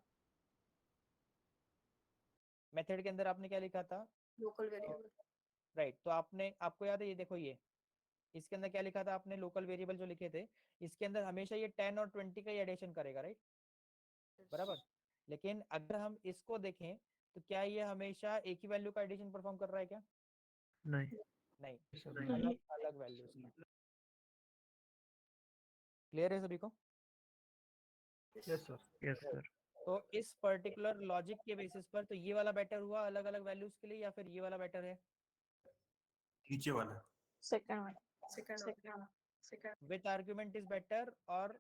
मेथड के अंदर आपने क्या लिखा था, लोकल वेरिएबल। राइट, तो आपको याद है, ये देखो, ये इसके अंदर क्या लिखा था आपने, लोकल वेरिएबल जो लिखे थे, इसके अंदर हमेशा ये 10 और 20 का ही एडिशन करेगा, राइट, बराबर। लेकिन अगर हम इसको देखें तो क्या ये हमेशा एक ही वैल्यू का एडिशन परफॉर्म कर रहा है क्या? नहीं. नहीं, नहीं। अलग अलग वैल्यूज का। क्लियर है सभी को? Yes sir. Yes, sir. तो इस पर्टिकुलर लॉजिक के बेसिस पर तो ये वाला बेटर हुआ अलग अलग वैल्यूज के लिए, या फिर ये वाला बेटर है नीचे वाला। Second one. Second with argument is better और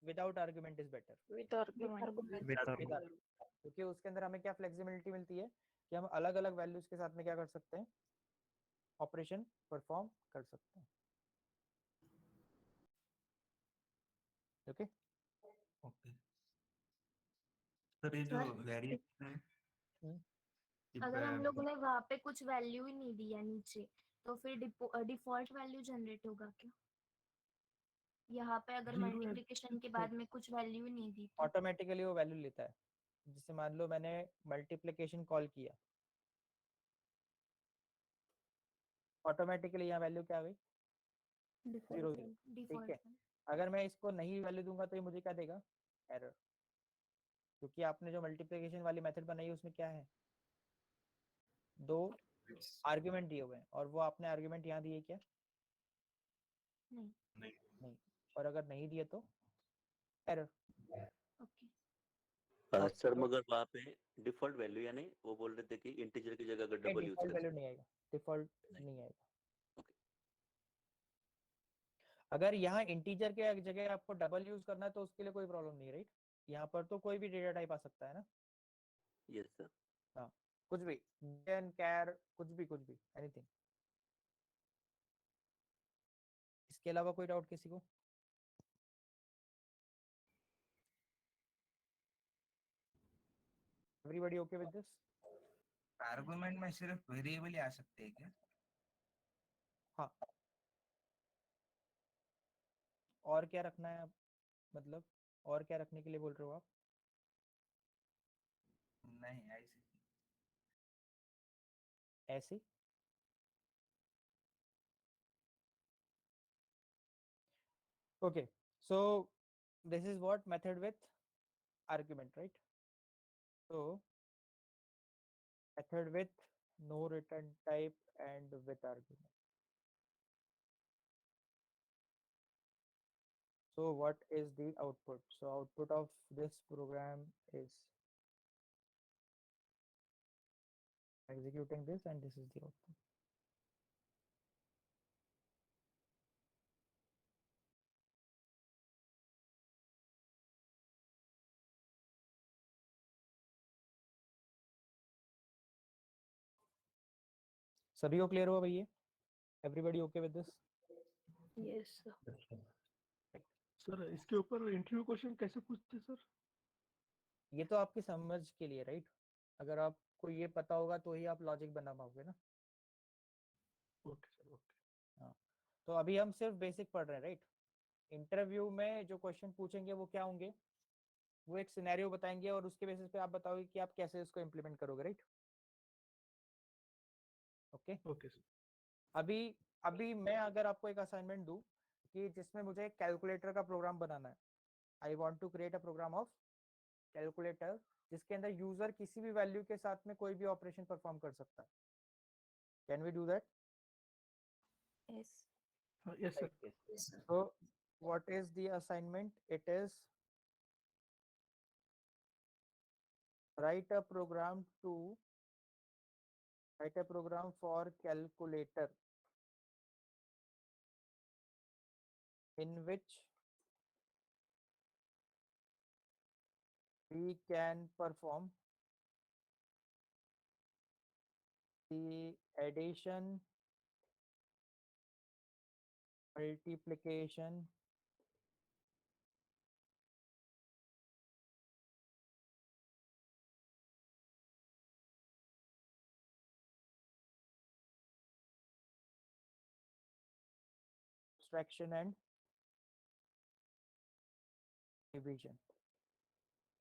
without argument is better? With argument. With argument. क्योंकि उसके अंदर हमें क्या फ्लेक्सिबिलिटी मिलती है कि हम अलग अलग वैल्यूज के साथ में क्या कर सकते हैं, ऑपरेशन परफॉर्म कर सकते हैं। ओके, ओके सर, ये जो सर, वेरिएबल है हम्म। ये अगर हम ब- लोग ने वहाँ पे कुछ वैल्यू ही नहीं दिया नीचे, तो फिर डिफॉल्ट वैल्यू जनरेट होगा क्या? यहाँ पे अगर Zero है। मल्टीप्लिकेशन के बाद में कुछ वैल्यू ही नहीं दी तो ऑटोमेटिकली वो वैल्यू लेता है। जैसे मान लो मैंने मल्टीप्लिकेशन कॉल किया, ऑटोमेटिकली यहाँ वैल्यू क्या आ गई, 0 0। ठीक डिफॉल्ट है, अगर मैं इसको नहीं वैल्यू दूंगा तो ये मुझे क्या देगा, एरर, क्योंकि आपने जो मल्टीप्लिकेशन वाली मेथड बनाई है उसमें क्या है, 2 आर्गुमेंट दिए हुए हैं, और वो आपने आर्गुमेंट यहाँ दिए क्या, नहीं। नहीं, और अगर नहीं दिए तो एरर। ओके। सर मगर वहाँ पे डिफॉल्ट वैल्यू यानी वो बोल रहे थे कि इंटीजर की जगह अगर डबल यूज डिफॉल्ट कर वैल्यू नहीं आएगा, डिफॉल्ट नहीं आएगा। अगर यहाँ इंटीजर के जगह आपको डबल यूज करना है तो उसके लिए कोई प्रॉब्लम नहीं, राइट? यहाँ पर तो कोई भी डेटा टाइप आ सकता है ना, यस सर। हाँ, कुछ भी, कैर, कुछ भी एनीथिंग। इसके अलावा कोई डाउट किसी को? Everybody okay with this? Argument में सिर्फ वेरिएबल ही आ सकते हैं क्या? हाँ, और क्या रखना है आप, मतलब और क्या रखने के लिए बोल रहे हो आप? नहीं, ऐसे ऐसे okay, so this is what method with argument, right? So method with no return type and with argument. So what is the output? So output of this program is executing this, and this is the output. सभी को clear हुआ भैया? Everybody okay with this? Yes. Sir इसके ऊपर interview question कैसे पूछते हैं sir? ये तो आपकी समझ के लिए, राइट? अगर आपको ये पता होगा तो ही आप लॉजिक बना पाओगे ना। Okay sir, okay. हाँ, तो अभी हम सिर्फ बेसिक पढ़ रहे हैं, राइट? इंटरव्यू में जो क्वेश्चन पूछेंगे वो क्या होंगे, वो एक सिनेरियो बताएंगे और उसके बेसिस पे आप बताओगे कि आप कैसे उसको इम्प्लीमेंट करोगे, राइट? Okay, okay sir. अभी अभी मैं अगर आपको एक असाइनमेंट दूं कि जिसमें मुझे एक कैलकुलेटर का प्रोग्राम बनाना है, I want to create a program of calculator जिसके अंदर यूजर किसी भी वैल्यू के साथ में कोई भी ऑपरेशन परफॉर्म कर सकता है। Can we do that? Yes. हाँ, यस सर। तो what is the assignment? It is write a program for calculator in which we can perform the addition, multiplication, subtraction and division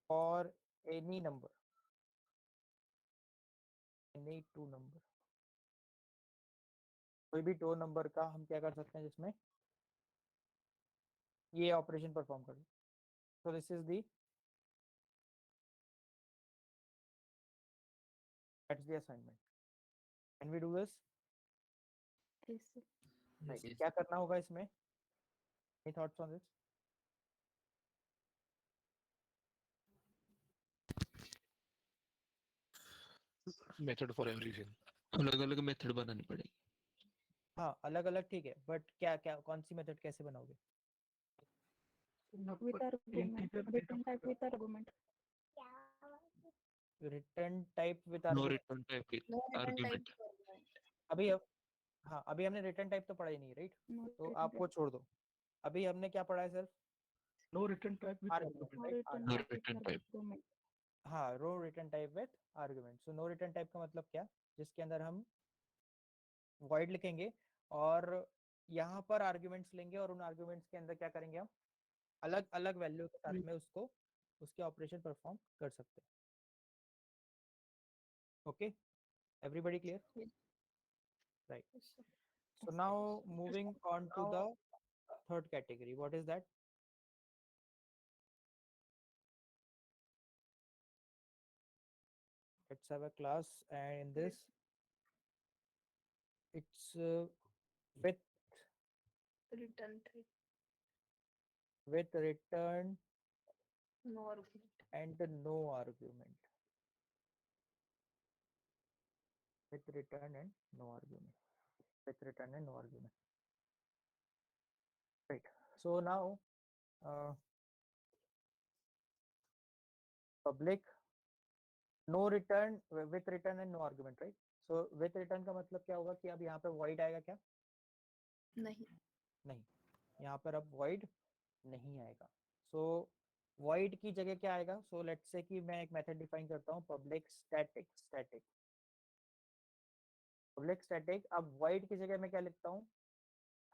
for any number, any two number. कोई भी दो number का हम क्या कर सकते हैं जिसमें ये ऑपरेशन परफॉर्म कर. So this is that's the assignment. Can we do this? Yes, sir. Right. क्या करना होगा इसमें? Any thoughts on this? Method for everything. अलग अलग मेथड बनानी पड़ेगी. हाँ अलग अलग ठीक है, बट क्या क्या कौन सी मेथड कैसे बनाओगे? With argument. Return type with argument. Return type with no argument. Return type argument. अभी हाँ अभी हमने रिटर्न टाइप तो पढ़ा ही नहीं, राइट? No तो return आप वो type. छोड़ दो. अभी हमने क्या पढ़ा है सिर्फ? No return type with Argument, argument. No right? return No type with return type. argument. हाँ रो return type with argument. So no return type का मतलब क्या? जिसके अंदर हम void लिखेंगे और यहाँ पर आर्गुमेंट्स लेंगे और उन आर्गुमेंट्स के अंदर क्या करेंगे हम अलग अलग वैल्यू के साथ में उसको उसके ऑपरेशन परफॉर्म कर सकते हैं. Okay, everybody clear? Right. So now moving on to the third category. What is that? Let's have a class, and in this it's with Return type. return No argument. and no argument. With return and no argument. With return and no argument. Right. So now public no return with return and no argument, right? So with return का मतलब क्या होगा कि अब यहाँ पे void आएगा क्या? नहीं. नहीं, यहाँ पर अब void नहीं आएगा. So void की जगह क्या आएगा? So let's say कि मैं एक method define करता हूँ public static. Public static. अब void की जगह मैं क्या लिखता हूँ?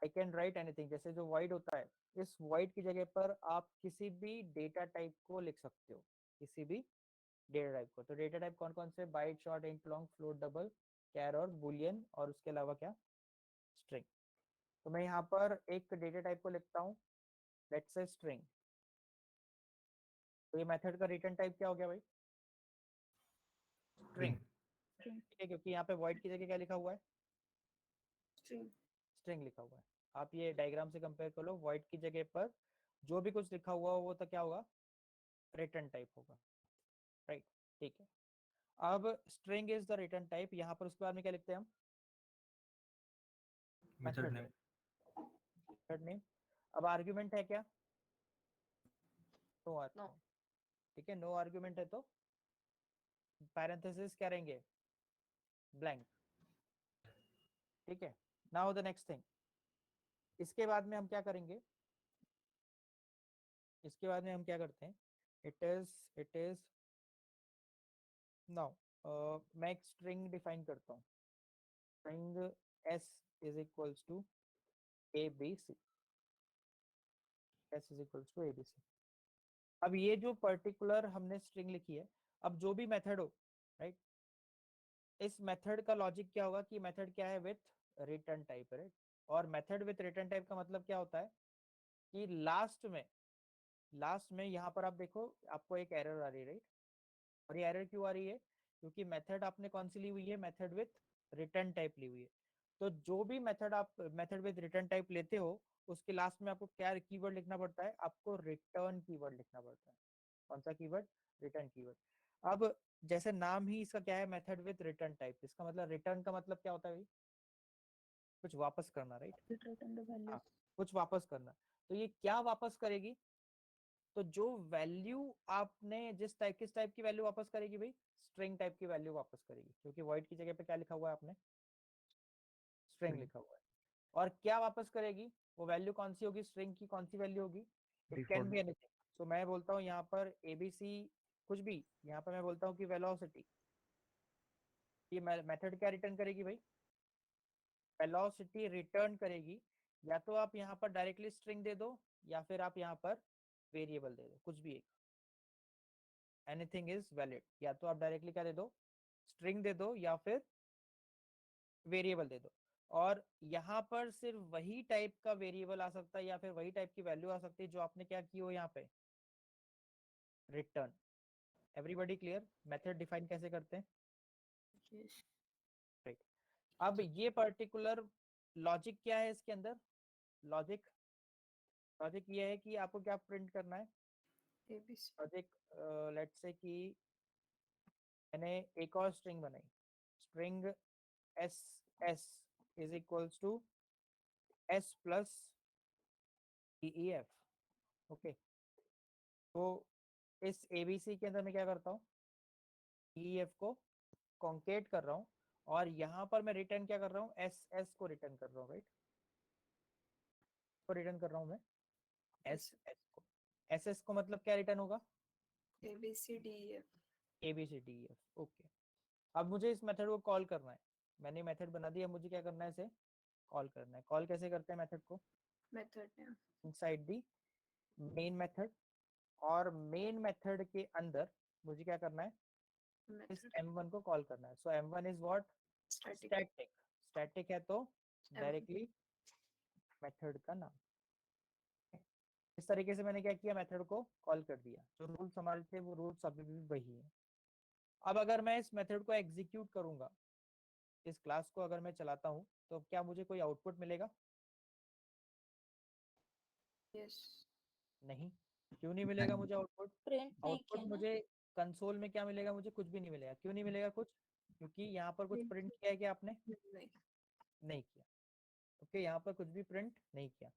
I can write anything. जैसे जो void होता है, इस void की जगह पर आप किसी भी data type को लिख सकते हो, किसी भी डेटा टाइप को. तो डेटा टाइप कौन कौन से? Byte, short, int, long, float, double, char और बुलियन, और उसके अलावा क्या? स्ट्रिंग. तो मैं यहाँ पर एक डेटा टाइप को लिखता हूँ, लेट्स से स्ट्रिंग. तो ये मेथड का रिटर्न टाइप क्या हो गया भाई? स्ट्रिंग. ठीक है, क्योंकि यहाँ पे वॉइड की जगह क्या लिखा हुआ है? String. स्ट्रिंग लिखा हुआ है. आप ये डायग्राम से कंपेयर कर लो, वॉइड की जगह पर जो भी कुछ लिखा हुआ वो तो क्या होगा? रिटर्न टाइप होगा, राइट? ठीक है. अब string is the return type. यहाँ पर उसके बाद में क्या लिखते हैं हम? Method name. Method name. अब आर्गुमेंट है क्या? No No. ठीक है, नो आर्गुमेंट है तो पैरेंथेसिस क्या रहेंगे? ब्लैंक. ठीक है. Now the next thing. इसके बाद में हम क्या करेंगे? इसके बाद में हम क्या करते हैं? इट इज नाउ मैं एक स्ट्रिंग डिफाइन करता हूँ. String s is equals to abc. s is equals to abc. अब ये जो पर्टिकुलर हमने स्ट्रिंग लिखी है, अब जो भी मेथड हो, राइट, इस मेथड का लॉजिक क्या होगा कि मेथड क्या है? With return type, right? और मेथड विथ रिटर्न टाइप का मतलब क्या होता है कि लास्ट में यहाँ पर आप देखो आपको एक एरर आ रही है, राइट? और ये एरर क्यों आ रही है? क्योंकि मेथड आपने कौन सी ली हुई है? मेथड विथ रिटर्न टाइप ली हुई है. तो जो भी मेथड आप मेथड विद रिटर्न टाइप लेते हो उसके लास्ट में आपको क्या कीवर्ड लिखना पड़ता है, आपको रिटर्न कीवर्ड लिखना पड़ता है। कौन सा कीवर्ड, रिटर्न कीवर्ड। अब जैसे नाम ही इसका क्या है, मेथड विद रिटर्न टाइप, इसका मतलब रिटर्न का मतलब क्या होता है भाई, कुछ वापस करना, राइट, Return the value. हाँ, कुछ वापस करना। तो ये क्या वापस करेगी, तो जो वैल्यू आपने जिस टाइप किस टाइप की वैल्यू वापस करेगी भाई, स्ट्रिंग टाइप की वैल्यू वापस करेगी, क्योंकि वॉइड की जगह पे क्या लिखा हुआ है आपने, स्ट्रिंग लिखा हुआ है। और क्या वापस करेगी, वो वैल्यू कौन सी होगी, स्ट्रिंग की कौन सी वैल्यू होगी, इट कैन बी एनीथिंग। तो मैं बोलता हूँ यहाँ पर एबीसी कुछ भी, यहाँ पर मैं बोलता हूँ कि वेलोसिटी, ये मेथड क्या रिटर्न करेगी भाई, वेलोसिटी रिटर्न करेगी। या तो आप यहाँ पर डायरेक्टली स्ट्रिंग दे दो या फिर आप यहाँ पर वेरिएबल दे दो, कुछ भी एक, एनीथिंग इज वैलिड। या तो आप डायरेक्टली क्या दे दो, स्ट्रिंग दे दो या फिर वेरिएबल दे दो। और यहाँ पर सिर्फ वही टाइप का वेरिएबल आ सकता है या फिर वही टाइप की वैल्यू आ सकती है जो आपने क्या की हो यहाँ पे, return. Everybody clear method define कैसे करते हैं, Yes. राइट। अब ये पर्टिकुलर लॉजिक क्या है इसके अंदर, लॉजिक लॉजिक ये है कि आपको क्या प्रिंट करना है, ABC. लॉजिक लेट्स से कि मैंने एक और स्ट्रिंग बनाई, string s s is equals to s plus e f, okay. तो इस एबीसी के अंदर मैं क्या करता हूँ, ई एफ को कॉन्केट कर रहा हूँ और यहाँ पर मैं रिटर्न क्या कर रहा हूँ, एस एस को रिटर्न कर रहा हूँ, राइट, को रिटर्न कर रहा हूँ मैं एस एस को। एस एस को मतलब क्या रिटर्न होगा, ABCDEF. ABCDEF, okay. अब मुझे इस मेथड को कॉल करना है, मैंने मेथड बना दिया, मुझे क्या करना है, इसे कॉल करना है। कॉल कैसे करते हैं मेथड को, Method name. Inside the main method, और मेन मेथड के अंदर मुझे क्या करना है, इस Method. m1 को कॉल करना है। सो m1 is what, Static. Static, static है तो M1. डायरेक्टली मेथड का नाम। इस तरीके से मैंने क्या किया, मेथड को कॉल कर दिया, जो रूल्स हमारे थे वो रूल्स अभी भी वही है। अब अगर मैं इस मेथड को एग्जीक्यूट करूंगा, इस क्लास को अगर मैं चलाता हूं, तो क्या मुझे कोई आउटपुट मिलेगा, Yes. नहीं। क्यों नहीं मिलेगा मुझे आउटपुट, Print नहीं आउटपुट किया ना? मुझे कंसोल में क्या मिलेगा, मुझे कुछ भी नहीं मिलेगा। क्यों नहीं मिलेगा कुछ, क्योंकि यहाँ पर कुछ Print. प्रिंट किया है क्या आपने, नहीं. नहीं किया, ओके। यहाँ पर कुछ भी प्रिंट नहीं किया।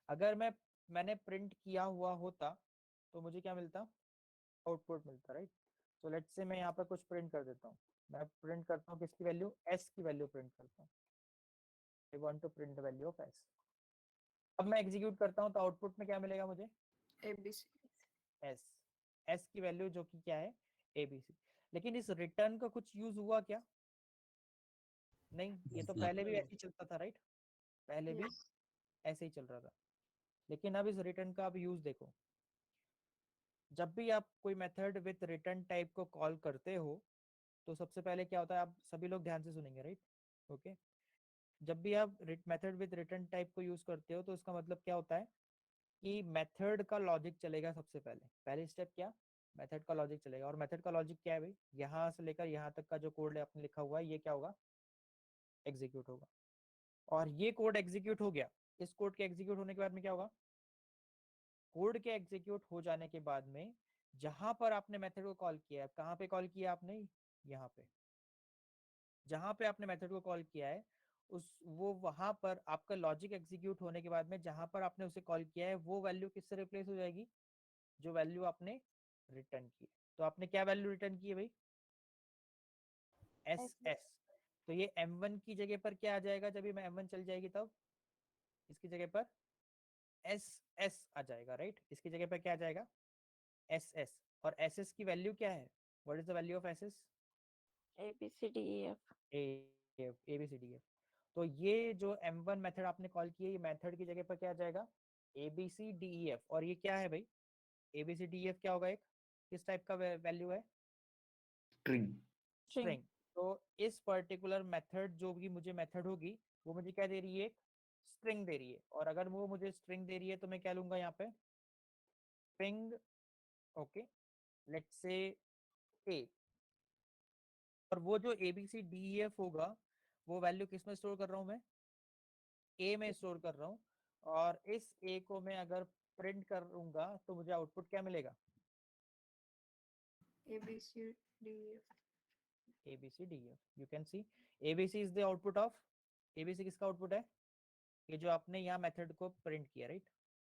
अगर मैंने प्रिंट किया हुआ होता तो मुझे क्या मिलता, आउटपुट मिलता, राइट। तो लेट्स से मैं यहाँ पर कुछ प्रिंट कर देता हूँ, मैं प्रिंट करता हूँ किसकी वैल्यू, एस की वैल्यू प्रिंट करता हूँ। I want to print the value of s. अब मैं एग्जीक्यूट करता हूँ तो आउटपुट में क्या मिलेगा मुझे, ABC. एस, एस की वैल्यू जो कि क्या है, एबीसी। लेकिन इस रिटर्न का कुछ यूज हुआ क्या, नहीं, ये तो पहले भी ऐसे ही चलता था, राइट, पहले भी Yes. ऐसे ही चल रहा था। लेकिन अब इस रिटर्न का आप यूज देखो, जब भी आप कोई मेथड विथ रिटर्न टाइप को कॉल करते हो तो सबसे पहले क्या होता है, आप सभी लोग ध्यान से सुनेंगे, राइट, ओके। जब भी आप मेथड विथ रिटर्न टाइप को यूज करते हो तो इसका मतलब क्या होता है कि मेथड का लॉजिक चलेगा सबसे पहले, पहली स्टेप क्या, मेथड का लॉजिक चलेगा। और मेथड का लॉजिक क्या है भाई, यहाँ से लेकर यहाँ तक का जो कोड आपने लिखा हुआ है ये क्या होगा, एग्जीक्यूट होगा। और ये कोड एग्जीक्यूट हो गया, इस कोड के एग्जीक्यूट होने के बाद में क्या होगा, कोड के एग्जीक्यूट हो जाने के बाद में जहां पर आपने मेथड को कॉल किया है, कहाँ पे कॉल किया आपने, यहाँ पे, जहां पे आपने मेथड को कॉल किया है उस वो वहां पर आपका लॉजिक एग्जीक्यूट होने के बाद में जहां पर आपने उसे कॉल किया है वो वैल्यू किससे रिप्लेस हो जाएगी, जो वैल्यू आपने रिटर्न की है। तो आपने क्या वैल्यू रिटर्न की है भाई, एस एस। तो ये m1 की जगह पर क्या आ जाएगा, जब ये m1 चल जाएगी तब इसकी जगह पर एस एस आ जाएगा, राइट। इसकी जगह पर क्या आ जाएगा, एस एस। और एस एस की वैल्यू क्या है, what is the value of S S, ABCDEF. ABCDF। तो ये जो m1 मेथड आपने कॉल की है, ये मेथड की जगह पर क्या आ जाएगा, ABCDEF। और ये क्या है भाई, ABCDEF क्या होगा, एक किस टाइप का वैल्यू है, स्ट्रिंग। स्ट्रिंग। तो इस पर्टिकुलर मेथड जो भी मुझे मेथड होगी वो मुझे क्या दे रही है, स्ट्रिंग दे रही है। और अगर वो मुझे स्ट्रिंग दे रही है तो मैं क्या लूंगा यहाँ पे, स्ट्रिंग, ओके, लेट्स से ए। और वो जो ABCDEF होगा वो वैल्यू किस में स्टोर कर रहा हूँ मैं, ए में स्टोर कर रहा हूँ, और इस ए को मैं अगर प्रिंट करूंगा तो मुझे आउटपुट क्या मिलेगा, A B C D E F. ABCDEF. You can see ABC is the output of, ABC किसका आउटपुट है, ये जो आपने यहाँ मेथड को प्रिंट किया, राइट,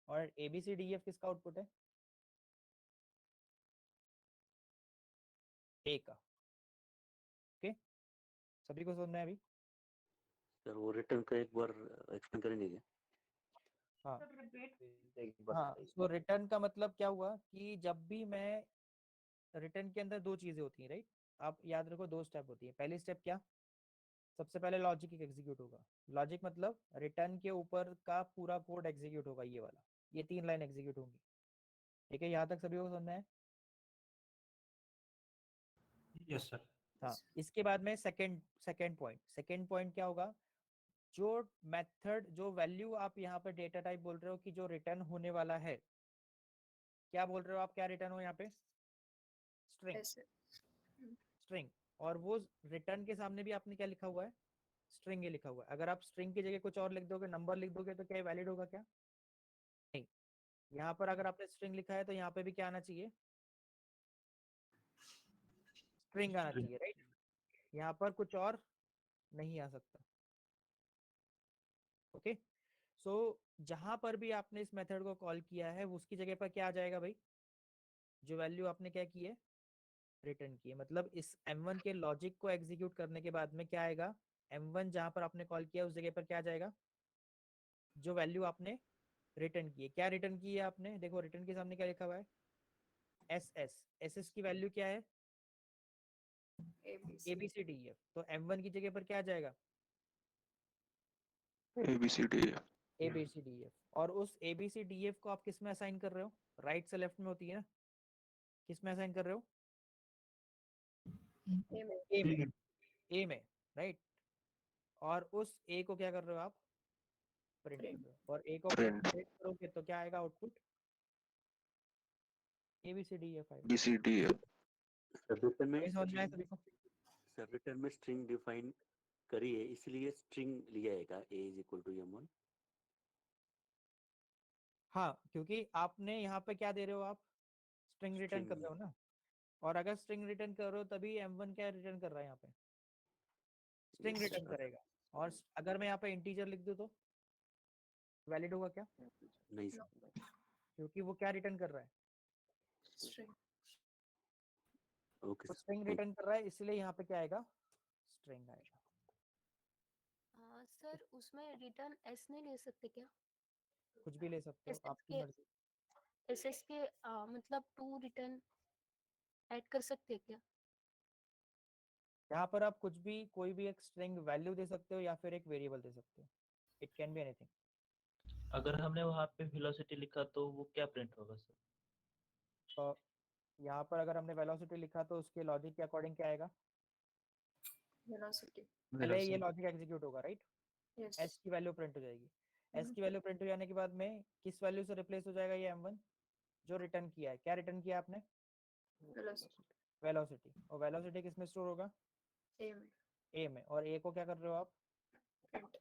और ABCDEF किसका आउटपुट है, ए का। ओके, सभी को समझना है अभी? सर वो रिटर्न का एक बार एक्सप्लेन करेंगे क्या? हाँ एक बार हाँ, तो रिटर्न का मतलब क्या हुआ कि जब भी मैं, रिटर्न के अंदर दो चीजें होती हैं, राइट, आप याद रखो दो स्टेप होती है। पहली स्टेप क्या, सबसे पहले लॉजिक एग्जीक्यूट होगा। लॉजिक मतलब रिटर्न के ऊपर का पूरा कोड एग्जीक्यूट होगा, ये वाला, ये 3 लाइन एग्जीक्यूट होंगी। ठीक है, यहाँ तक सभी को समझना है? Yes sir. हाँ, इसके बाद में सेकंड पॉइंट क्या होगा, जो मेथड, जो वैल्यू आप यहाँ पर डेटा टाइप बोल रहे हो कि जो रिटर्न होने वाला है, क्या बोल रहे हो आप, क्या रिटर्न हो यहाँ पे, स्ट्रिंग, S. स्ट्रिंग। और वो रिटर्न के सामने भी आपने क्या लिखा हुआ है, स्ट्रिंग ही लिखा हुआ है। अगर आप स्ट्रिंग की जगह कुछ और लिख दोगे, नंबर लिख दोगे, तो क्या वैलिड होगा क्या, नहीं। यहाँ पर अगर आपने स्ट्रिंग लिखा है तो यहाँ पे भी क्या आना चाहिए, स्ट्रिंग आना चाहिए, राइट। यहाँ पर कुछ और नहीं आ सकता। ओके, सो जहां पर भी आपने इस मेथड को कॉल किया है उसकी जगह पर क्या आ जाएगा भाई, जो वैल्यू आपने क्या की है, रिटर्न की है। मतलब इस m1 के लॉजिक को एग्जीक्यूट करने के बाद में क्या आएगा, m1 जहां पर आपने कॉल किया उस जगह पर क्या आ जाएगा, जो वैल्यू आपने रिटर्न की है। क्या रिटर्न की है आपने, देखो रिटर्न के सामने क्या लिखा हुआ है, एस की वैल्यू क्या है, A B C. ABCDEF। तो m1 की जगह पर क्या आ जाएगा, ABCDEF. ABCDEF। और उस ABCDEF को आप किस में असाइन कर रहे हो, राइट से लेफ्ट में होती है ना, किस में असाइन कर रहे हो, A में. ए में, ए में, राइट। और उस ए को क्या कर रहे हो आप, प्रिंट कर Print. रहे हो। और ए को Print. प्रिंट करोगे तो क्या आएगा आउटपुट, ABCDEF आएगा। ABCDEF. सर रिटर्न में अभी समझ में आया सभी को? सर रिटर्न में स्ट्रिंग डिफाइन करी है, इसलिए स्ट्रिंग लिया है का a is equal to m1। हाँ, क्योंकि आपने यहाँ पे क्या दे रहे हो, आप स्ट्रिंग रिटर्न कर String. रहे हो ना, और अगर स्ट्रिंग रिटर्न कर रहे हो तभी m1 क्या रिटर्न कर रहा है, यहाँ पे स्ट्रिंग Yes, रिटर्न sir. करेगा। और अगर मैं यहाँ पे इंटीजर लिख दूँ तो वैलिड होगा क्या, नहीं सर, क्योंकि वो क्या रिटर्न कर रहा है, String. ओके तो सर, स्ट्रिंग रिटर्न कर रहा है, इसलिए यहाँ पे क्या आएगा, स्ट्रिंग आएगा। सर उसमें रिटर्न एस नहीं ले सकते क्या, कुछ भी ले सकते हो, SS आपकी के मर्जी। SS के मतलब 2 रिटर्न ऐड कर सकते हैं क्या, यहाँ पर आप कुछ भी, कोई भी एक स्ट्रिंग वैल्यू दे सकते हो या फिर एक वेरिएबल दे सकते हो, इट कैन बी एनीथिंग। अगर हमने वहाँ पे वेलोसिटी लिखा तो वो क्या प्रिंट होगा सर? तो यहाँ पर अगर हमने वेलोसिटी लिखा तो उसके लॉजिक के अकॉर्डिंग क्या आएगा, Velocity. पहले ये लॉजिक एग्जीक्यूट होगा, राइट, Yes. एस की वैल्यू प्रिंट हो जाएगी। एस की वैल्यू प्रिंट हो जाने के बाद में किस वैल्यू से रिप्लेस हो जाएगा ये m1, जो रिटर्न किया है। क्या रिटर्न किया आपने, Velocity. वेलोसिटी। और वेलोसिटी किस में स्टोर होगा, A में. ए में। और ए को क्या कर रहे हो आप, Print.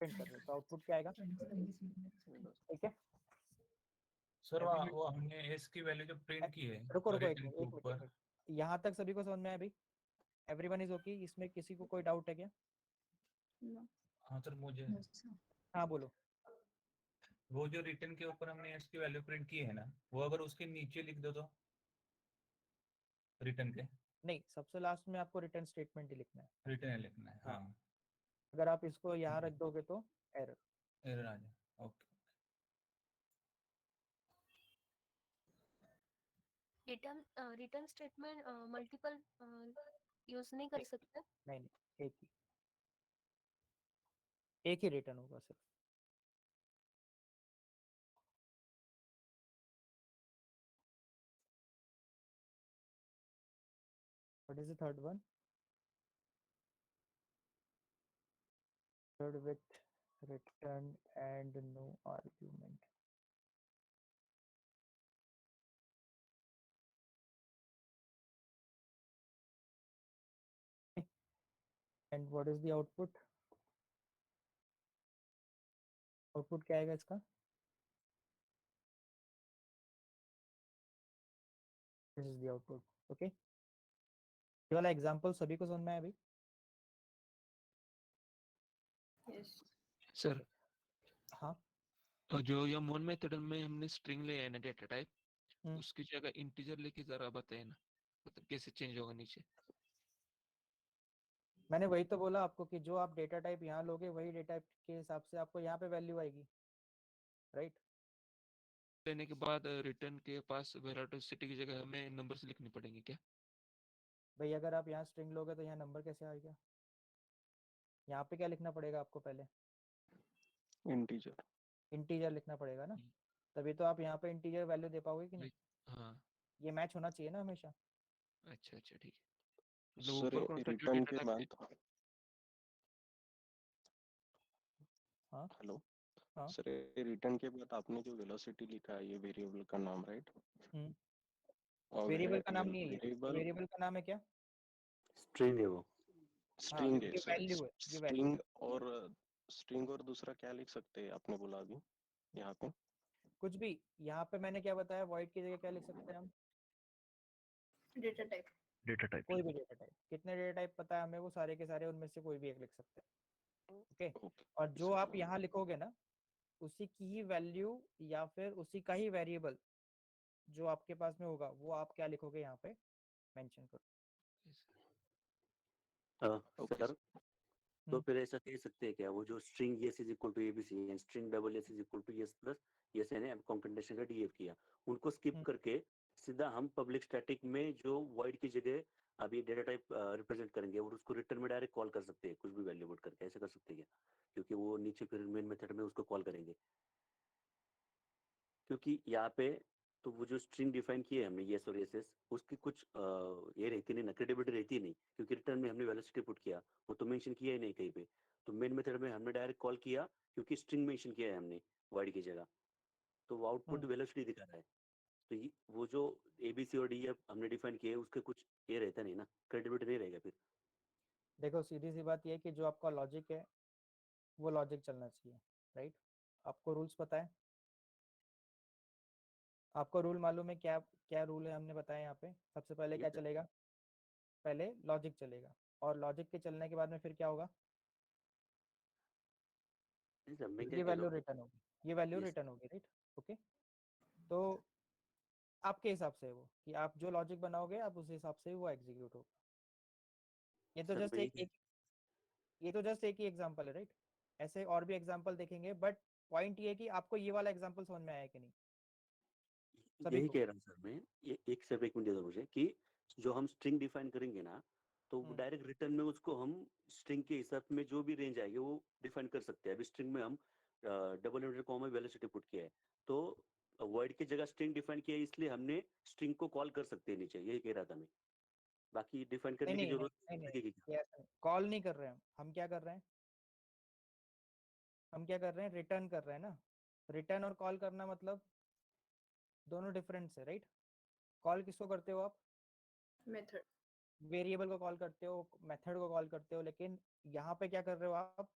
प्रिंट कर रहे हो, तो आउटपुट क्या आएगा, ठीक है। सर वो हमने एस की वैल्यू जो प्रिंट की है रुको रुको एक रिटर्न मिनट, के एक मिनट, एक ऊपर, मिनट। यहाँ तक सभी को समझ में आया अभी, एवरीवन इज ओके, इसमें किसी को कोई डाउट है क्या, No. हाँ सर मुझे हाँ बोलो। वो जो रिटर्न के ऊपर हमने एस की वैल्यू प्रिंट की है ना, वो अगर उसके नीचे लिख दो तो रिटर्न के, नहीं, सबसे लास्ट में आपको रिटर्न स्टेटमेंट ही लिखना है। रिटर्न लिखना है। हाँ। हाँ, अगर आप इसको यहाँ रख दोगे तो एरर। एरर आ जाए। Okay, return statement multiple use नहीं कर सकते, नहीं नहीं, एक ही रिटर्न होगा सिर्फ। What is the third one? Third with return and no argument. And what is the output? Output क्या आएगा इसका? This is the output. Okay, ये वाला एग्जांपल सभी को समझ में आया अभी? Yes. सर हाँ, जो M1 मेथड में हमने स्ट्रिंग ले है ना डेटा टाइप, हम्म। उसकी जगह इंटीजर लेके जरा बताए ना, मतलब कैसे चेंज होगा नीचे। मैंने वही तो बोला आपको कि जो आप डेटा टाइप यहाँ लोगे वही डेटा टाइप के हिसाब से आपको यहाँ पे वैल्यू आएगी, राइट? लेने के बाद रिटर्न के पास वेलोसिटी की जगह हमें नंबर्स लिखने पड़ेंगे क्या? भाई अगर आप यहाँ स्ट्रिंग लोगे तो यहाँ नंबर कैसे आएगा? यहाँ पे क्या लिखना पड़ेगा आपको? पहले इंटीजर इंटीजर लिखना पड़ेगा ना, तभी तो आप यहाँ पे इंटीजर वैल्यू दे पाओगे कि नहीं? हाँ, ये मैच होना चाहिए ना हमेशा। अच्छा अच्छा ठीक है। मतलब सर ऊपर कौन सा जो रिटर्न डेटा के टाइप बाद हाँ हेलो हाँ सर रिटर्न के बाद आपने जो वेलोसिटी लिखा है ये वेरिएबल का नाम, राइट? और वेरिएबल का नाम नहीं है, ये वेरिएबल वेरिएबल का नाम है क्या? स्ट्रिंग है वो। स्ट्रिंग है ये सर। वैल्यू है, ये वैल्यू स्ट्रिंग और दूसरा क्या लिख सकते हैं आपने बोला अभी यहाँ पे? कुछ भी। यहाँ पे मैंने क्या बताया, वॉइड की जगह क्या लिख सकते हैं हम? Data type. डेटा टाइप कोई भी डेटा टाइप। कितने डेटा टाइप पता है हमें, वो सारे के सारे उनमें से कोई भी एक लिख सकते हैं। ओके, और जो आप यहाँ लिखोगे ना उसी की ही वैल्यू या फिर उसी का ही वेरिएबल जो आपके पास में होगा वो आप क्या लिखोगे यहाँ पे मेंशन करो। सर तो फिर ऐसा कह सकते हैं क्या, वो जो string s is equal to ABC and string double s is equal to s plus s ने कॉन्केटेनेशन का डीएफ किया, उनको स्किप करके सीधा हम पब्लिक स्टैटिक में जो वॉइड की जगह अभी डेटा टाइप रिप्रेजेंट करेंगे और उसको रिटर्न में डायरेक्ट कॉल कर सकते हैं, कुछ भी वैल्यू पुट करके, ऐसे कर सकते हैं क्या? क्योंकि वो नीचे फिर मेन मेथड में उसको कॉल करेंगे, क्योंकि यहाँ पे तो वो जो स्ट्रिंग डिफाइन किए हमने येस और एस उसकी कुछ ये रहती नहीं ना, क्रेडिबिलिटी रहती नहीं, क्योंकि रिटर्न में हमने वेलोसिटी पुट किया, वो तो मेंशन किया ही नहीं कहीं पे। तो मेन मेथड में हमने डायरेक्ट कॉल किया क्योंकि स्ट्रिंग मेंशन किया है हमने वाइड की जगह, तो वो आउटपुट वेलोसिटी दिखा रहा है। तो ये वो जो एबीसी और डीएफ हमने डिफाइन किए उसके कुछ ये रहता नहीं ना, क्रेडिबिलिटी नहीं रहेगा फिर। देखो सीधी सी बात ये है कि जो आपका लॉजिक है वो लॉजिक चलना चाहिए, राइट? आपको रूल्स पता है? आपको रूल मालूम है क्या क्या रूल है? हमने बताया यहाँ पे सबसे पहले क्या चलेगा, पहले लॉजिक चलेगा और लॉजिक के चलने के बाद में फिर क्या होगा, ये वैल्यू रिटर्न होगी, ये वैल्यू रिटर्न होगी, राइट? ओके, तो आपके हिसाब से वो कि आप जो लॉजिक बनाओगे आप उस हिसाब से वो एग्जीक्यूट होगा। ये तो जस्ट ये तो जस्ट एक ही एग्जांपल है, राइट? ऐसे और भी एग्जांपल देखेंगे, बट पॉइंट ये है कि आपको ये वाला एग्जांपल समझ में आया कि नहीं? यही कह रहा हूँ सर मैं, ये एक मिनट दे दो मुझे, कि जो हम स्ट्रिंग डिफाइन करेंगे ना तो डायरेक्ट रिटर्न में उसको हम स्ट्रिंग के हिसाब में जो भी रेंज आएगी वो डिफाइन कर सकते हैं। अभी स्ट्रिंग में हम double inter comma velocity put किया है, तो वर्ड की जगह स्ट्रिंग डिफाइन किया है, इसलिए हमने स्ट्रिंग को कॉल कर सकते हैं नीचे, यही कह रहा था मैं। बाकी डिफाइन करने की जरूरत नहीं, कॉल नहीं कर रहे हैं हम क्या कर रहे हैं, हम क्या कर रहे हैं, रिटर्न कर रहे हैं ना। रिटर्न और कॉल करना मतलब दोनों डिफरेंस है, राइट? कॉल किसको करते हो आप? मेथड। वेरिएबल को कॉल करते हो, मेथड को कॉल करते हो, लेकिन यहाँ पे क्या कर रहे हो आप,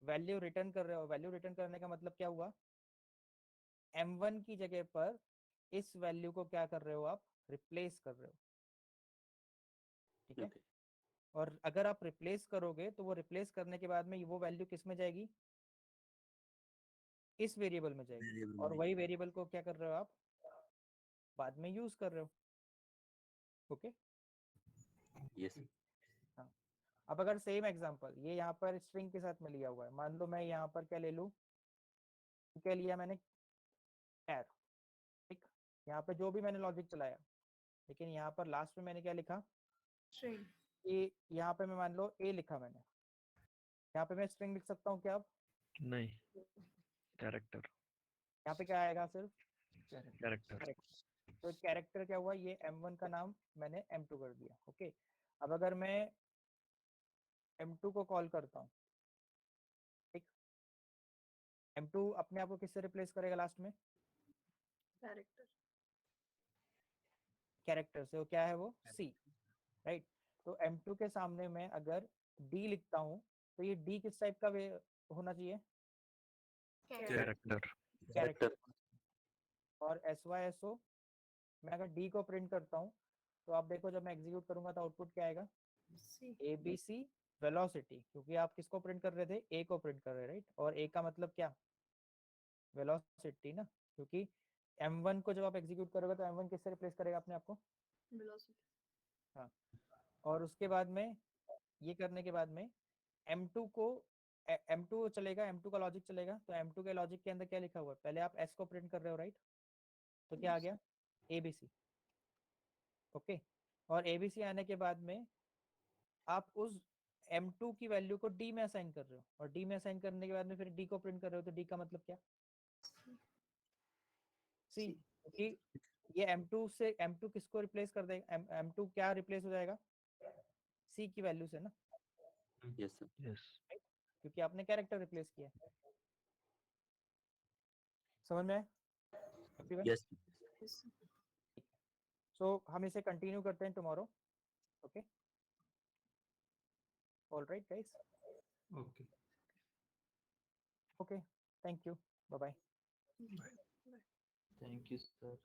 वैल्यू रिटर्न कर रहे हो। वैल्यू रिटर्न करने का मतलब क्या हुआ, m1 की जगह पर इस वैल्यू को क्या कर रहे हो आप, रिप्लेस कर रहे हो, ठीक है? और अगर आप रिप्लेस करोगे तो वो रिप्लेस करने के बाद में वो वैल्यू किस में जाएगी, इस वेरिएबल में जाएगी, और वही वेरिएबल को क्या कर रहे हो आप, बाद में यूज कर रहे हो। Okay, yes. हाँ, अब अगर सेम एग्जांपल ये यहाँ पर स्ट्रिंग के साथ में लिया हुआ है, मान लो मैं यहाँ पर क्या ले लूँ, क्या लिया मैंने, कैर, ठीक? यहाँ पे जो भी मैंने लॉजिक चलाया, लेकिन यहाँ पर लास्ट में मैंने क्या लिखा, स्ट्रिंग। ए, यहाँ पे मैं मान लो ए लिखा मैंने, यहाँ पे मैं स्ट्रिंग लिख सकता हूँ क्या अब? नहीं, कैरेक्टर। यहाँ पे क्या आएगा, सिर्फ कैरेक्टर। तो कैरेक्टर क्या हुआ, ये m1 का नाम मैंने m2 कर दिया। ओके, अब अगर मैं m2 को कॉल करता हूँ, ठीक, m2 अपने आप को किससे रिप्लेस करेगा लास्ट में, कैरेक्टर। कैरेक्टर से। वो क्या है, वो c, राइट? तो m2 के सामने में अगर डी लिखता हूँ तो ये डी किस टाइप का होना चाहिए? कैरेक्टर कैरेक्टर और SYSO मैं अगर डी को प्रिंट करता हूँ तो आप देखो जब मैं एग्जीक्यूट करूंगा तो आउटपुट क्या आएगा? C. ABC वेलोसिटी, क्योंकि आप किसको प्रिंट कर रहे थे? ए को प्रिंट कर रहे हैं, राइट? और ए का मतलब क्या? वेलोसिटी ना, क्योंकि M1 को जब आप एग्जीक्यूट करोगे तो M1 किससे रिप्लेस करेगा अपने आप को? Velocity. हाँ, और उसके बाद में ये करने के बाद में M2 को M2 चलेगा, M2 का लॉजिक चलेगा, तो M2 के लॉजिक के अंदर क्या लिखा हुआ है? पहले आप S को प्रिंट कर रहे हो, राइट? तो क्या आ गया? ABC। ओके, और ABC आने के बाद में आप उस M2 की वैल्यू को D में असाइन कर रहे हो, और D में असाइन करने के बाद में फिर D को प्रिंट कर रहे हो, तो D का मतलब क्या? C, क्योंकि ये M2 से M2 किसको रिप्लेस कर देगा? M2 क्या रिप्लेस हो जाएगा? C की वैल्यू से ना, यस सर यस क्योंकि आपने कैरेक्टर रिप्लेस किया। समझ में आया? Yes Yes. सो हम इसे कंटिन्यू करते हैं tomorrow. Okay, alright guys, okay okay, thank you, bye bye. Thank you sir.